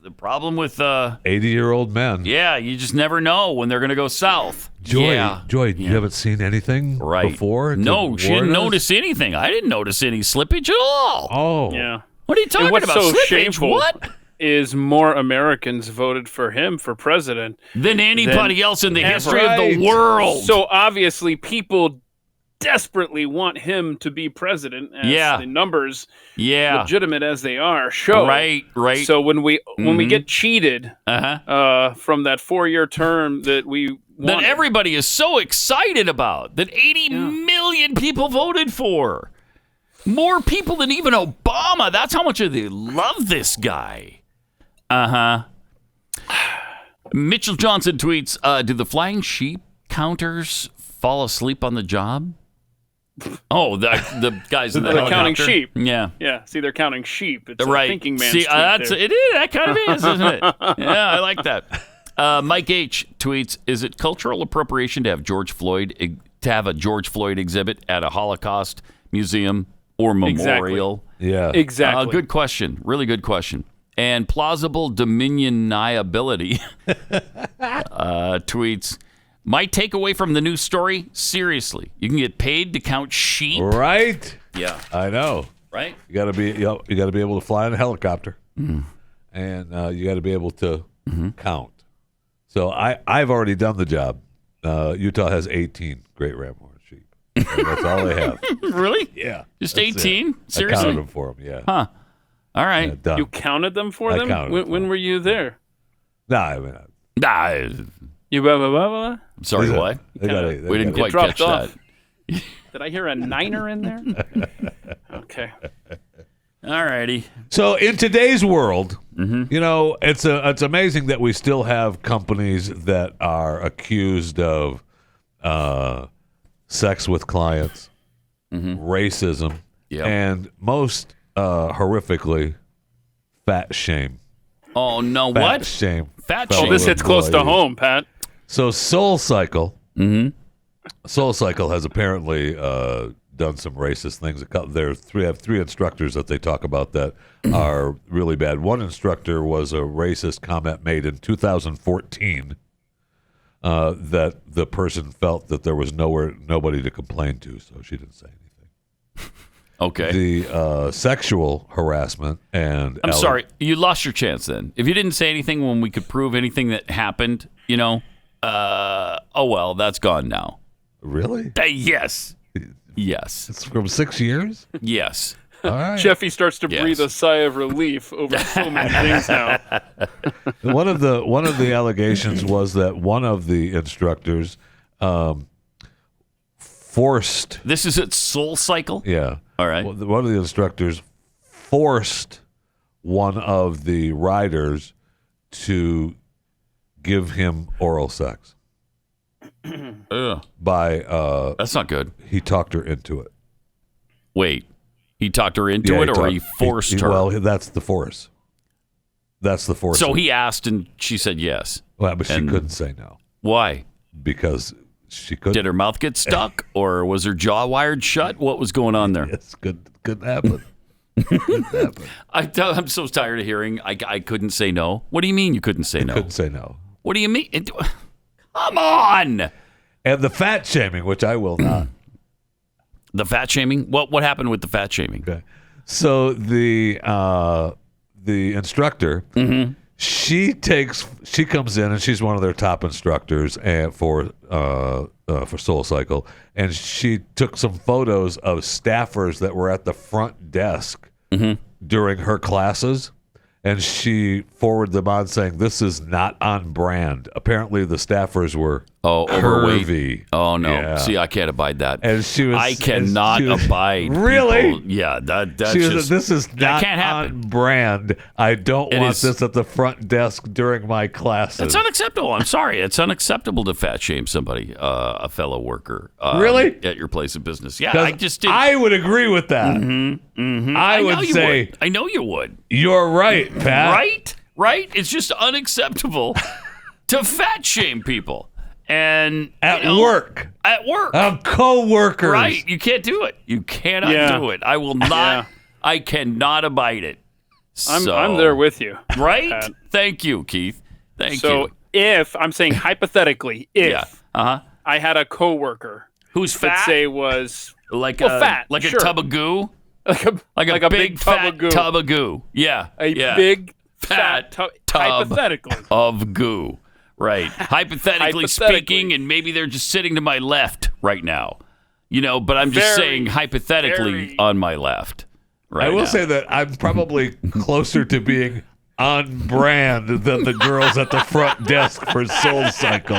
[SPEAKER 2] the problem with
[SPEAKER 3] 80-year-old men.
[SPEAKER 2] Yeah, you just never know when they're going to go south.
[SPEAKER 3] Joy,
[SPEAKER 2] yeah.
[SPEAKER 3] you haven't seen anything before?
[SPEAKER 2] No, she didn't notice anything. I didn't notice any slippage at all.
[SPEAKER 3] Oh.
[SPEAKER 5] Yeah.
[SPEAKER 2] What are you talking
[SPEAKER 5] what's
[SPEAKER 2] about?
[SPEAKER 5] So
[SPEAKER 2] slippage?
[SPEAKER 5] shameful
[SPEAKER 2] What?
[SPEAKER 5] Is more Americans voted for him for president
[SPEAKER 2] than anybody else in the history of the world.
[SPEAKER 5] So obviously people desperately want him to be president as the numbers legitimate as they are show.
[SPEAKER 2] Right.
[SPEAKER 5] So when we get cheated from that 4-year term that we
[SPEAKER 2] that everybody is so excited about, that 80 million people voted for. More people than even Obama. That's how much they love this guy. Mitchell Johnson tweets, do the flying sheep counters fall asleep on the job? Oh, the guys in the
[SPEAKER 5] they're counting sheep.
[SPEAKER 2] Yeah.
[SPEAKER 5] Yeah. See, they're counting sheep. It's
[SPEAKER 2] right.
[SPEAKER 5] a thinking man's
[SPEAKER 2] See, it is. That kind of is, isn't it? Yeah, I like that. Mike H. tweets, is it cultural appropriation to have a George Floyd exhibit at a Holocaust museum or memorial?
[SPEAKER 5] Exactly. Yeah. Exactly.
[SPEAKER 2] Good question. Really good question. And plausible dominioniability tweets, my takeaway from the news story, seriously, you can get paid to count sheep.
[SPEAKER 3] Right?
[SPEAKER 2] Yeah.
[SPEAKER 3] I know.
[SPEAKER 2] Right?
[SPEAKER 3] You got to be able to fly in a helicopter. And you got to be able to count. So I've already done the job. Utah has 18 great Ramhorn sheep. And that's all they have.
[SPEAKER 2] Really?
[SPEAKER 3] Yeah.
[SPEAKER 2] Just 18? Seriously?
[SPEAKER 3] I counted them for them, yeah.
[SPEAKER 2] Huh. All right.
[SPEAKER 3] Yeah, done.
[SPEAKER 5] You counted them for them? When were you there?
[SPEAKER 3] Nah, I mean...
[SPEAKER 5] You blah, blah, blah, blah?
[SPEAKER 2] Sorry, what? We didn't quite catch that.
[SPEAKER 5] Did I hear a niner in there? Okay.
[SPEAKER 2] All righty.
[SPEAKER 3] So in today's world, you know, it's amazing that we still have companies that are accused of sex with clients, racism, and most horrificously, fat shame.
[SPEAKER 2] Oh, no,
[SPEAKER 3] fat
[SPEAKER 2] what?
[SPEAKER 3] Shame.
[SPEAKER 2] Fat shame.
[SPEAKER 5] Oh, this hits close to home, Pat.
[SPEAKER 3] So Soul Cycle has apparently done some racist things. They have three instructors that they talk about that are really bad. One instructor was a racist comment made in 2014 that the person felt that there was nobody to complain to, so she didn't say anything.
[SPEAKER 2] Okay.
[SPEAKER 3] The sexual harassment and...
[SPEAKER 2] I'm sorry, you lost your chance then. If you didn't say anything when we could prove anything that happened, you know, oh well, that's gone now.
[SPEAKER 3] Really?
[SPEAKER 2] Yes. Yes.
[SPEAKER 3] It's from 6 years?
[SPEAKER 2] Yes.
[SPEAKER 3] All right.
[SPEAKER 5] Jeffy starts to breathe a sigh of relief over so many things now.
[SPEAKER 3] One of the allegations was that one of the instructors forced...
[SPEAKER 2] This is at Soul Cycle?
[SPEAKER 3] Yeah.
[SPEAKER 2] All right.
[SPEAKER 3] One of the instructors forced one of the riders to give him oral sex. By
[SPEAKER 2] that's not good.
[SPEAKER 3] He talked her into it.
[SPEAKER 2] Wait, he talked her into it, or he forced her?
[SPEAKER 3] Well, that's the force. That's the force.
[SPEAKER 2] So he asked, and she said yes.
[SPEAKER 3] Well, but she couldn't say no.
[SPEAKER 2] Why?
[SPEAKER 3] Because she couldn't.
[SPEAKER 2] Did her mouth get stuck, or was her jaw wired shut? What was going on there?
[SPEAKER 3] Yes, couldn't happen.
[SPEAKER 2] I'm so tired of hearing I couldn't say no. What do you mean you couldn't say no?
[SPEAKER 3] Couldn't say no.
[SPEAKER 2] What do you mean? Come on.
[SPEAKER 3] And the fat shaming, which I will not.
[SPEAKER 2] The fat shaming? What happened with the fat shaming?
[SPEAKER 3] Okay. So the instructor, she comes in and she's one of their top instructors for Soul Cycle, and she took some photos of staffers that were at the front desk during her classes. And she forwarded them on saying, this is not on brand. Apparently the staffers were
[SPEAKER 2] overweight.
[SPEAKER 3] Curvy.
[SPEAKER 2] Oh, no.
[SPEAKER 3] Yeah.
[SPEAKER 2] See, I can't abide that.
[SPEAKER 3] And she was...
[SPEAKER 2] I cannot abide.
[SPEAKER 3] Really?
[SPEAKER 2] People. Yeah, that's
[SPEAKER 3] this is not
[SPEAKER 2] can't happen.
[SPEAKER 3] on brand. I don't want this at the front desk during my classes.
[SPEAKER 2] It's unacceptable. I'm sorry. It's unacceptable to fat shame somebody, a fellow worker.
[SPEAKER 3] Really?
[SPEAKER 2] At your place of business. Yeah, I just did.
[SPEAKER 3] I would agree with that. I would say...
[SPEAKER 2] I know you would.
[SPEAKER 3] You're right, Pat.
[SPEAKER 2] Right? It's just unacceptable to fat shame people. And
[SPEAKER 3] at work. Co-workers.
[SPEAKER 2] Right. You can't do it. You cannot do it. I will not. I cannot abide it.
[SPEAKER 5] I'm there with you.
[SPEAKER 2] Right?
[SPEAKER 5] Pat.
[SPEAKER 2] Thank you, Keith. Thank you.
[SPEAKER 5] So if I'm saying hypothetically, if I had a coworker
[SPEAKER 2] who's fat,
[SPEAKER 5] let's say was
[SPEAKER 2] fat, like
[SPEAKER 5] sure.
[SPEAKER 2] a tub of goo,
[SPEAKER 5] like a big fat
[SPEAKER 2] tub of goo. Yeah,
[SPEAKER 5] big fat tub hypothetically
[SPEAKER 2] of goo. Right. Hypothetically speaking, and maybe they're just sitting to my left right now. But I'm just saying hypothetically on my left. Right.
[SPEAKER 3] I will
[SPEAKER 2] now.
[SPEAKER 3] say that I'm probably closer to being on brand than the girls at the front desk for Soul Cycle.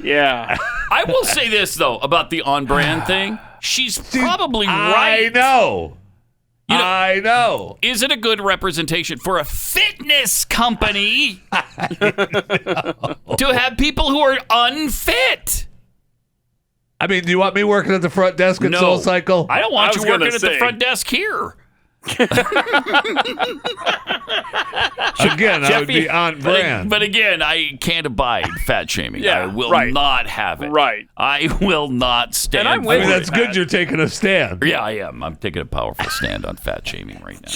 [SPEAKER 5] Yeah.
[SPEAKER 2] I will say this, though, about the on brand thing. She's probably right.
[SPEAKER 3] I know.
[SPEAKER 2] Is it a good representation for a fitness company to have people who are unfit?
[SPEAKER 3] I mean, do you want me working at the front desk at Soul Cycle?
[SPEAKER 2] I don't want you working at the front desk here.
[SPEAKER 3] Again, I would be on brand.
[SPEAKER 2] But again, I can't abide fat shaming.
[SPEAKER 5] Yeah,
[SPEAKER 2] I will
[SPEAKER 5] right.
[SPEAKER 2] not have it.
[SPEAKER 5] Right.
[SPEAKER 2] I will not stand.
[SPEAKER 5] And I'm
[SPEAKER 2] for
[SPEAKER 5] with
[SPEAKER 2] it.
[SPEAKER 3] That's good you're taking a stand.
[SPEAKER 2] Yeah, I am. I'm taking a powerful stand on fat shaming right now.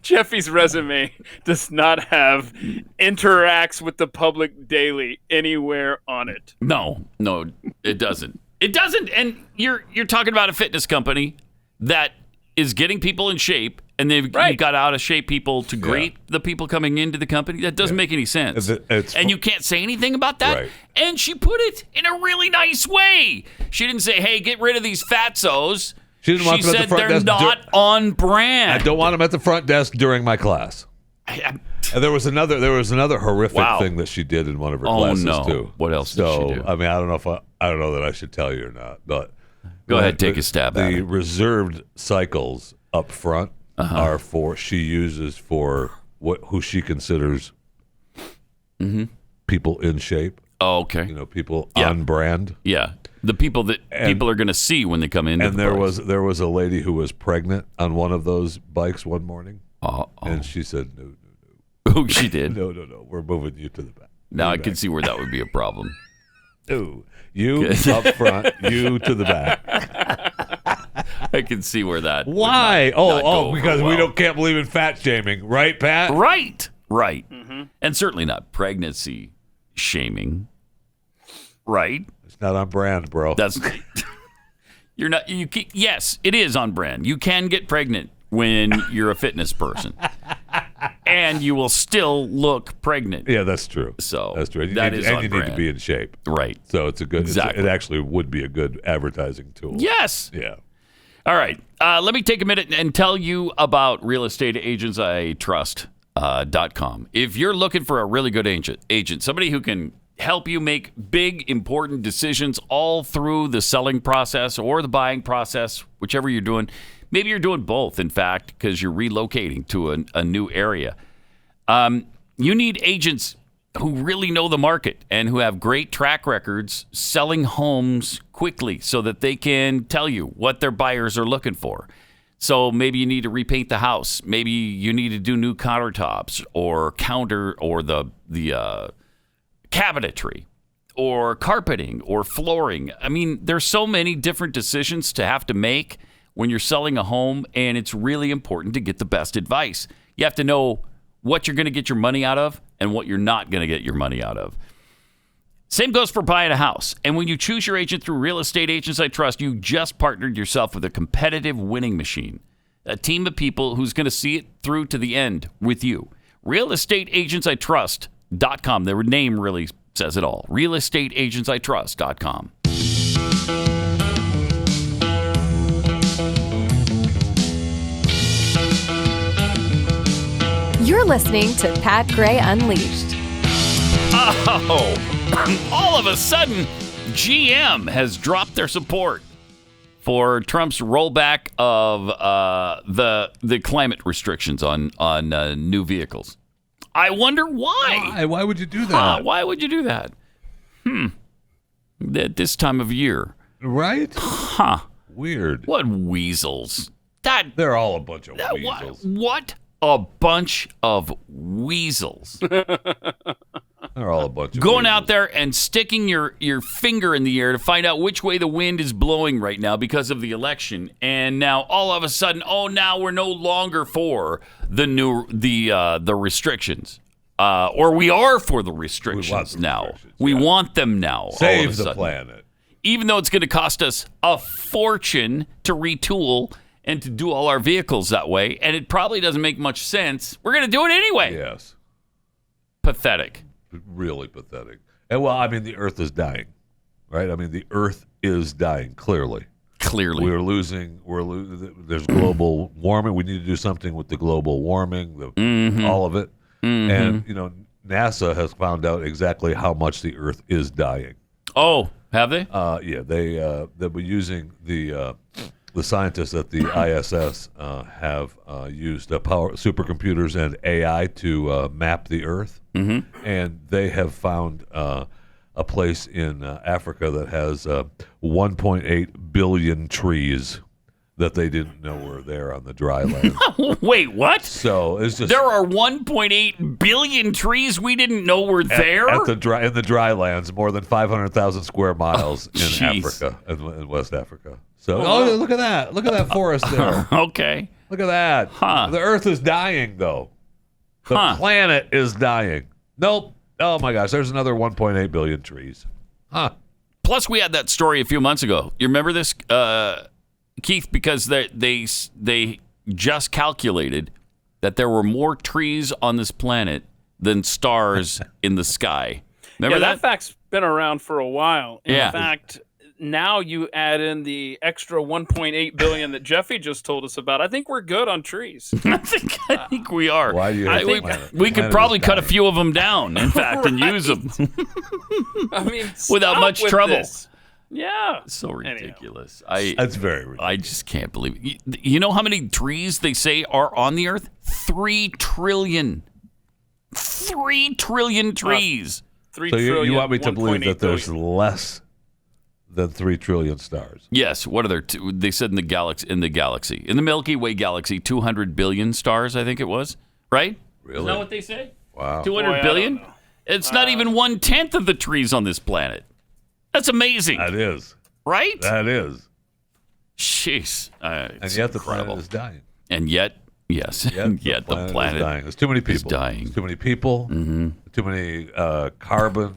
[SPEAKER 5] Jeffy's resume does not have interacts with the public daily anywhere on it.
[SPEAKER 2] No, it doesn't. It doesn't. And you're talking about a fitness company that is getting people in shape, and you've got out of shape people to greet the people coming into the company. That doesn't make any sense. And you can't say anything about that.
[SPEAKER 3] Right.
[SPEAKER 2] And she put it in a really nice way. She didn't say, "Hey, get rid of these fatsos."
[SPEAKER 3] She didn't want them at the front
[SPEAKER 2] they're
[SPEAKER 3] desk.
[SPEAKER 2] not on brand.
[SPEAKER 3] I don't want them at the front desk during my class. And there was another horrific thing that she did in one of her classes too.
[SPEAKER 2] What else did she do?
[SPEAKER 3] I mean, I don't know that I should tell you or not, but
[SPEAKER 2] go ahead, take a stab at it.
[SPEAKER 3] The reserved cycles up front are she uses for who she considers people in shape.
[SPEAKER 2] Oh, okay.
[SPEAKER 3] People on brand.
[SPEAKER 2] Yeah. The people that people are going to see when they come in.
[SPEAKER 3] And there was a lady who was pregnant on one of those bikes one morning, and she said, "No."
[SPEAKER 2] Oh, she did.
[SPEAKER 3] No. We're moving you to the back.
[SPEAKER 2] Now I can see where that would be a problem.
[SPEAKER 3] No, you up front, you to the back.
[SPEAKER 2] I can see where that.
[SPEAKER 3] Why? Because we can't believe in fat shaming, right, Pat?
[SPEAKER 2] Right. Mm-hmm. And certainly not pregnancy shaming. Right.
[SPEAKER 3] It's not on brand, bro.
[SPEAKER 2] You're not. Yes, it is on brand. You can get pregnant when you're a fitness person, and you will still look pregnant.
[SPEAKER 3] Yeah, that's true.
[SPEAKER 2] So
[SPEAKER 3] that's true.
[SPEAKER 2] And
[SPEAKER 3] you need to be in shape,
[SPEAKER 2] right?
[SPEAKER 3] So it's a good. Exactly. It actually would be a good advertising tool.
[SPEAKER 2] Yes.
[SPEAKER 3] Yeah.
[SPEAKER 2] All right. Let me take a minute and tell you about realestateagentsitrust.com. If you're looking for a really good agent, somebody who can help you make big, important decisions all through the selling process or the buying process, whichever you're doing. Maybe you're doing both, in fact, because you're relocating to a new area. You need agents who really know the market and who have great track records selling homes quickly so that they can tell you what their buyers are looking for. So maybe you need to repaint the house. Maybe you need to do new countertops or the cabinetry or carpeting or flooring. I mean, there's so many different decisions to have to make when you're selling a home, and it's really important to get the best advice. You have to know what you're going to get your money out of and what you're not going to get your money out of. Same goes for buying a house. And when you choose your agent through Real Estate Agents I Trust, you just partnered yourself with a competitive winning machine, a team of people who's going to see it through to the end with you. realestateagentsitrust.com. Their name really says it all. realestateagentsitrust.com.
[SPEAKER 13] You're listening to Pat Gray Unleashed.
[SPEAKER 2] Oh, all of a sudden, GM has dropped their support for Trump's rollback of the climate restrictions on new vehicles. I wonder why.
[SPEAKER 3] Why would you do that?
[SPEAKER 2] Why would you do that? At this time of year.
[SPEAKER 3] Right?
[SPEAKER 2] Huh.
[SPEAKER 3] Weird.
[SPEAKER 2] What weasels.
[SPEAKER 3] They're all a bunch of weasels.
[SPEAKER 2] What a bunch of weasels.
[SPEAKER 3] They're all a bunch of
[SPEAKER 2] going out there and sticking your finger in the air to find out which way the wind is blowing right now because of the election. And now all of a sudden, now we're no longer for the restrictions. Or we are for the restrictions now. We want them now.
[SPEAKER 3] Save the planet.
[SPEAKER 2] Even though it's going to cost us a fortune to retool and to do all our vehicles that way, and it probably doesn't make much sense, we're going to do it anyway.
[SPEAKER 3] Yes.
[SPEAKER 2] Pathetic.
[SPEAKER 3] Really pathetic. And well, I mean, the Earth is dying, right? I mean, the Earth is dying, clearly. We're losing, there's global warming. We need to do something with the global warming, all of it. Mm-hmm. And, NASA has found out exactly how much the Earth is dying.
[SPEAKER 2] Oh, have they?
[SPEAKER 3] Yeah, they've been using the scientists at the ISS have used supercomputers and AI to map the Earth, and they have found a place in Africa that has 1.8 billion trees that they didn't know were there on the dry land.
[SPEAKER 2] Wait, what?
[SPEAKER 3] So it's just
[SPEAKER 2] there are 1.8 billion trees we didn't know were there
[SPEAKER 3] in the dry lands, more than 500,000 square miles in Africa, in West Africa. So look at that! Look at that forest there.
[SPEAKER 2] Okay,
[SPEAKER 3] look at that.
[SPEAKER 2] Huh.
[SPEAKER 3] The Earth is dying, though. The planet is dying. Nope. Oh my gosh! There's another 1.8 billion trees. Huh.
[SPEAKER 2] Plus, we had that story a few months ago. You remember this? Keith, because they just calculated that there were more trees on this planet than stars in the sky. Remember
[SPEAKER 5] that fact's been around for a while. In
[SPEAKER 2] Yeah.
[SPEAKER 5] fact, now you add in the extra 1.8 billion that Jeffy just told us about. I think we're good on trees.
[SPEAKER 2] I think we are.
[SPEAKER 3] Why do you hate the planet?
[SPEAKER 2] We could probably cut a few of them down, in fact, and use them.
[SPEAKER 5] I mean,
[SPEAKER 2] without much trouble.
[SPEAKER 5] This. Yeah.
[SPEAKER 2] So ridiculous.
[SPEAKER 3] That's very ridiculous.
[SPEAKER 2] I just can't believe it. You know how many trees they say are on the Earth? 3 trillion. 3 trillion trees.
[SPEAKER 3] So you want me to believe that there's less than 3 trillion stars?
[SPEAKER 2] Yes. What are there? They said in the galaxy, in the Milky Way galaxy, 200 billion stars, I think it was. Right?
[SPEAKER 3] Really?
[SPEAKER 2] Isn't that what they say?
[SPEAKER 3] Wow.
[SPEAKER 2] 200 billion? It's not even 1/10 of the trees on this planet. That's amazing.
[SPEAKER 3] That is.
[SPEAKER 2] Right?
[SPEAKER 3] That is.
[SPEAKER 2] Jeez.
[SPEAKER 3] And yet the planet is dying.
[SPEAKER 2] And yet, yes. Yet the planet
[SPEAKER 3] is dying. There's too many people.
[SPEAKER 2] Is dying.
[SPEAKER 3] There's too many people.
[SPEAKER 2] Mm-hmm.
[SPEAKER 3] Too many carbon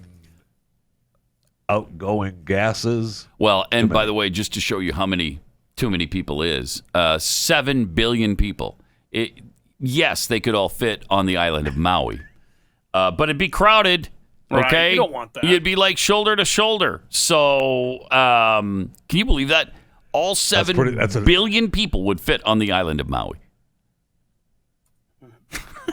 [SPEAKER 3] outgoing gases.
[SPEAKER 2] Well, and by the way, just to show you how many too many people is, 7 billion people. Yes, they could all fit on the island of Maui. But it'd be crowded.
[SPEAKER 5] Right.
[SPEAKER 2] Okay,
[SPEAKER 5] You don't want that.
[SPEAKER 2] You'd be like shoulder to shoulder. So, can you believe that? All 7 billion people would fit on the island of Maui.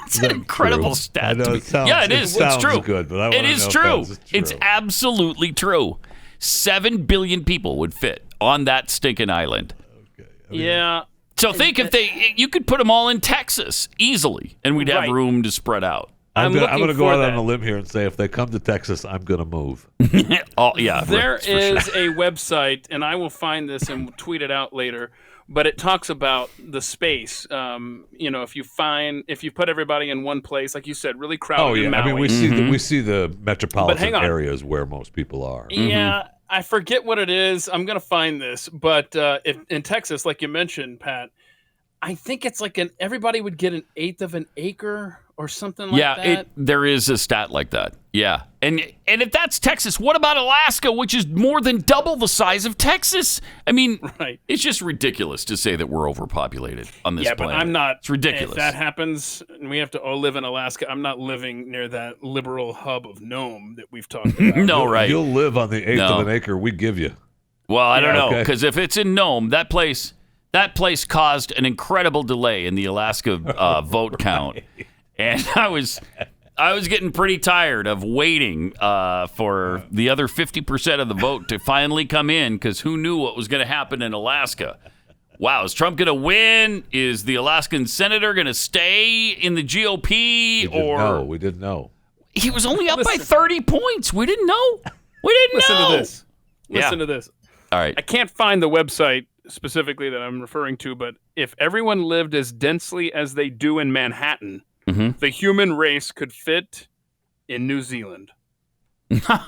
[SPEAKER 2] It's an incredible stat.
[SPEAKER 3] It
[SPEAKER 2] is. It's true.
[SPEAKER 3] Good, but
[SPEAKER 2] it is true. It's absolutely true. 7 billion people would fit on that stinking island.
[SPEAKER 3] Okay.
[SPEAKER 5] Yeah.
[SPEAKER 2] So think if you could put them all in Texas easily, and we'd have room to spread out.
[SPEAKER 3] I'm going to go out on a limb here and say if they come to Texas, I'm going to move.
[SPEAKER 2] Oh, yeah.
[SPEAKER 5] There is a website, and I will find this and tweet it out later, but it talks about the space. If you put everybody in one place, like you said, really crowded.
[SPEAKER 3] Oh, yeah.
[SPEAKER 5] in Maui.
[SPEAKER 3] I mean, we see the metropolitan areas where most people are.
[SPEAKER 5] Yeah. I forget what it is. I'm going to find this. But in Texas, like you mentioned, Pat, I think it's like everybody would get 1/8 of an acre or something like that.
[SPEAKER 2] Yeah, there is a stat like that. Yeah. And if that's Texas, what about Alaska, which is more than double the size of Texas? I mean, It's just ridiculous to say that we're overpopulated on this planet.
[SPEAKER 5] But I'm not.
[SPEAKER 2] It's ridiculous.
[SPEAKER 5] If that happens and we have to all live in Alaska, I'm not living near that liberal hub of Nome that we've talked about.
[SPEAKER 2] No, right.
[SPEAKER 3] You'll live on the 1/8 of an acre we give you.
[SPEAKER 2] Well, I don't know, because if it's in Nome, that place caused an incredible delay in the Alaska vote count. And I was getting pretty tired of waiting for the other 50% of the vote to finally come in, because who knew what was going to happen in Alaska? Wow, is Trump going to win? Is the Alaskan senator going to stay in the GOP?
[SPEAKER 3] We didn't know.
[SPEAKER 2] He was only up by 30 points. We didn't know.
[SPEAKER 5] Listen to this. Listen to this.
[SPEAKER 2] All right.
[SPEAKER 5] I can't find the website specifically that I'm referring to, but if everyone lived as densely as they do in Manhattan, the human race could fit in New Zealand.
[SPEAKER 2] Wow.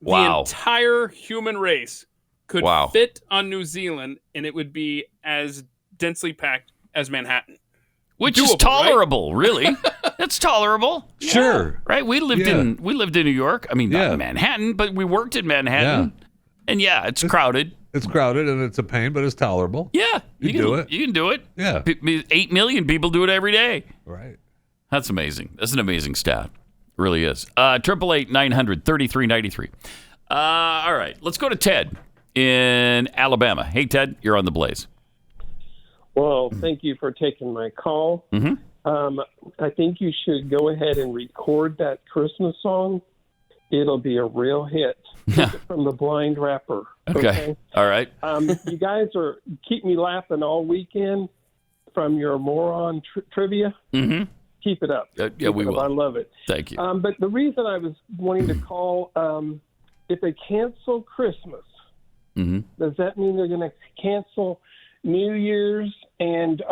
[SPEAKER 5] The entire human race could fit on New Zealand, and it would be as densely packed as Manhattan.
[SPEAKER 2] Which is tolerable, right? Really. That's tolerable.
[SPEAKER 3] Sure.
[SPEAKER 2] Right? We lived in New York. I mean, not in Manhattan, but we worked in Manhattan. Yeah. And it's crowded.
[SPEAKER 3] It's crowded and it's a pain, but it's tolerable.
[SPEAKER 2] Yeah.
[SPEAKER 3] You can do it.
[SPEAKER 2] You can do it.
[SPEAKER 3] Yeah.
[SPEAKER 2] 8 million people do it every day.
[SPEAKER 3] Right.
[SPEAKER 2] That's amazing. That's an amazing stat. It really is. 888-900-3393. All right. Let's go to Ted in Alabama. Hey, Ted, you're on the Blaze.
[SPEAKER 14] Well, thank you for taking my call.
[SPEAKER 2] Mm-hmm.
[SPEAKER 14] I think you should go ahead and record that Christmas song. It'll be a real hit. From the Blind Rapper.
[SPEAKER 2] Okay. All right.
[SPEAKER 14] You guys keep me laughing all weekend from your moron trivia.
[SPEAKER 2] Mm-hmm.
[SPEAKER 14] Keep it up.
[SPEAKER 2] We will.
[SPEAKER 14] I love it.
[SPEAKER 2] Thank you.
[SPEAKER 14] But the reason I was wanting to call, if they cancel Christmas, does that mean they're going to cancel New Year's and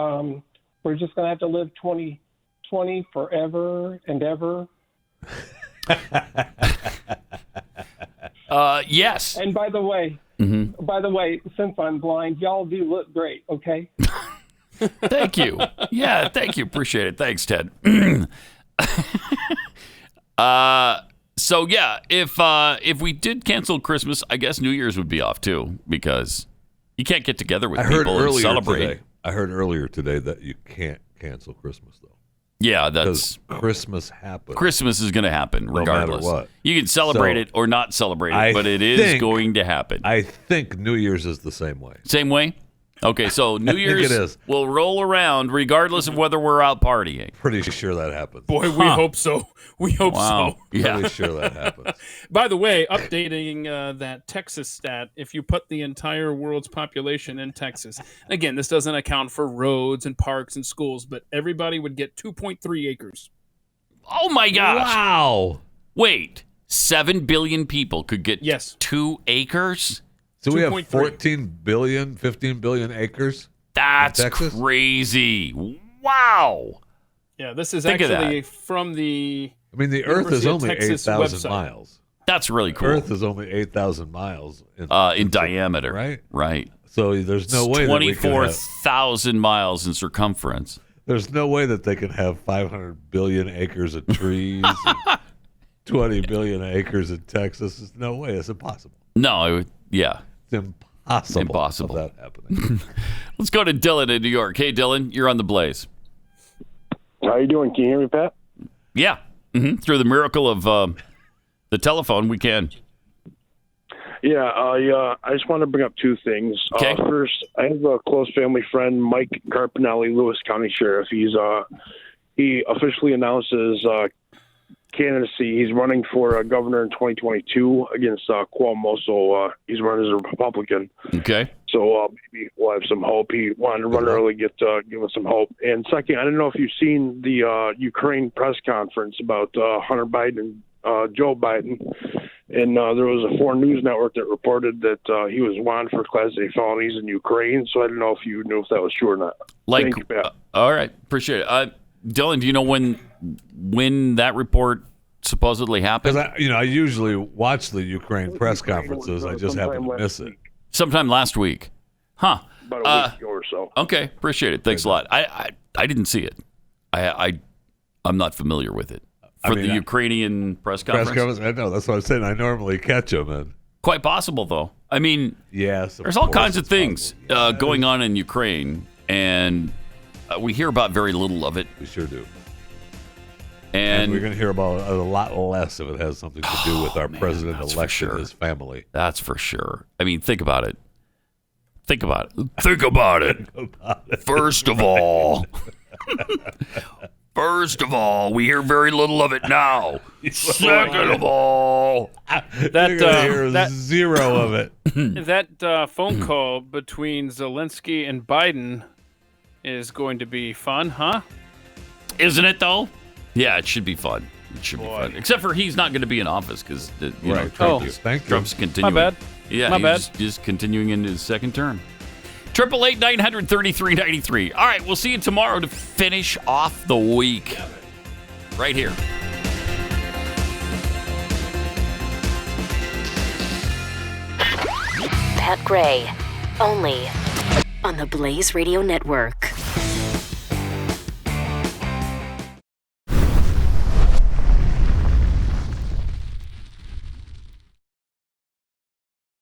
[SPEAKER 14] we're just going to have to live 2020 forever and ever?
[SPEAKER 2] Yes.
[SPEAKER 14] And by the way, since I'm blind, y'all do look great. Okay.
[SPEAKER 2] Thank you. Yeah, thank you. Appreciate it. Thanks, Ted. So yeah, if we did cancel Christmas, I guess New Year's would be off too, because you can't get together with people and celebrate.
[SPEAKER 3] I heard earlier today that you can't cancel Christmas though.
[SPEAKER 2] Yeah, that's
[SPEAKER 3] Christmas happens.
[SPEAKER 2] Christmas is going to happen regardless.
[SPEAKER 3] No matter what.
[SPEAKER 2] You can celebrate it or not celebrate it, but it is going to happen.
[SPEAKER 3] I think New Year's is the same way.
[SPEAKER 2] Same way? Okay, so New Year's will roll around regardless of whether we're out partying.
[SPEAKER 3] Pretty sure that happens.
[SPEAKER 5] Boy, we hope so. We hope so.
[SPEAKER 2] Yeah.
[SPEAKER 3] Pretty sure that happens.
[SPEAKER 5] By the way, updating that Texas stat, if you put the entire world's population in Texas, again, this doesn't account for roads and parks and schools, but everybody would get 2.3 acres.
[SPEAKER 2] Oh, my gosh.
[SPEAKER 3] Wow.
[SPEAKER 2] Wait, 7 billion people could get 2 acres?
[SPEAKER 3] So we have 14 billion, 15 billion acres?
[SPEAKER 2] That's crazy. Wow.
[SPEAKER 5] Yeah, this is actually from the...
[SPEAKER 3] I mean, the Earth is only 8,000 miles.
[SPEAKER 2] That's really cool.
[SPEAKER 3] Earth is only 8,000 miles
[SPEAKER 2] in diameter.
[SPEAKER 3] Right?
[SPEAKER 2] Right.
[SPEAKER 3] So there's no way
[SPEAKER 2] 24,000 miles in circumference.
[SPEAKER 3] There's no way that they can have 500 billion acres of trees and 20 billion acres in Texas. There's no way. It's impossible.
[SPEAKER 2] No, yeah.
[SPEAKER 3] It's impossible. Of that happening.
[SPEAKER 2] Let's go to Dylan in New York. Hey, Dylan, you're on the Blaze.
[SPEAKER 15] How you doing? Can you hear me, Pat?
[SPEAKER 2] Yeah. Mm-hmm. Through the miracle of the telephone, we can.
[SPEAKER 15] Yeah, I just want to bring up two things.
[SPEAKER 2] Okay.
[SPEAKER 15] First, I have a close family friend, Mike Carpinelli, Lewis County Sheriff. He officially announced his candidacy. He's running for governor in 2022 against Cuomo, so he's running as a Republican.
[SPEAKER 2] Okay.
[SPEAKER 15] So maybe we'll have some hope. He wanted to run early, give us some hope. And second, I don't know if you've seen the Ukraine press conference about Hunter Biden and Joe Biden. And there was a foreign news network that reported that he was wanted for Class A felonies in Ukraine. So I don't know if you knew if that was true or not. Thank you, Pat.
[SPEAKER 2] All right. Appreciate it. Dylan, do you know when that report supposedly happened?
[SPEAKER 3] Because I usually watch the Ukraine press conferences. I just happen to miss it.
[SPEAKER 2] Sometime last week. Huh.
[SPEAKER 15] About a week ago or so.
[SPEAKER 2] Okay. Appreciate it. Thanks a lot. I didn't see it. I'm not familiar with it. For the Ukrainian press conference?
[SPEAKER 3] I know. That's what I'm saying. I normally catch them. And
[SPEAKER 2] quite possible, though. I mean,
[SPEAKER 3] yes,
[SPEAKER 2] there's all kinds of things going on in Ukraine, and we hear about very little of it.
[SPEAKER 3] We sure do.
[SPEAKER 2] And
[SPEAKER 3] we're going to hear about a lot less if it has something to do with our president-elect and his family.
[SPEAKER 2] That's for sure. I mean, think about it. Think about it. First of all, we hear very little of it now. Second of all,
[SPEAKER 3] that zero of it.
[SPEAKER 5] That phone call between Zelensky and Biden is going to be fun, huh?
[SPEAKER 2] Isn't it, though? Yeah, it should be fun. It should be fun. Except for he's not going to be in office because Trump's continuing.
[SPEAKER 5] My bad.
[SPEAKER 2] Yeah, he's just continuing into his second term. 888-900-3393. All right, we'll see you tomorrow to finish off the week. Right here.
[SPEAKER 1] Pat Gray, only on the Blaze Radio Network.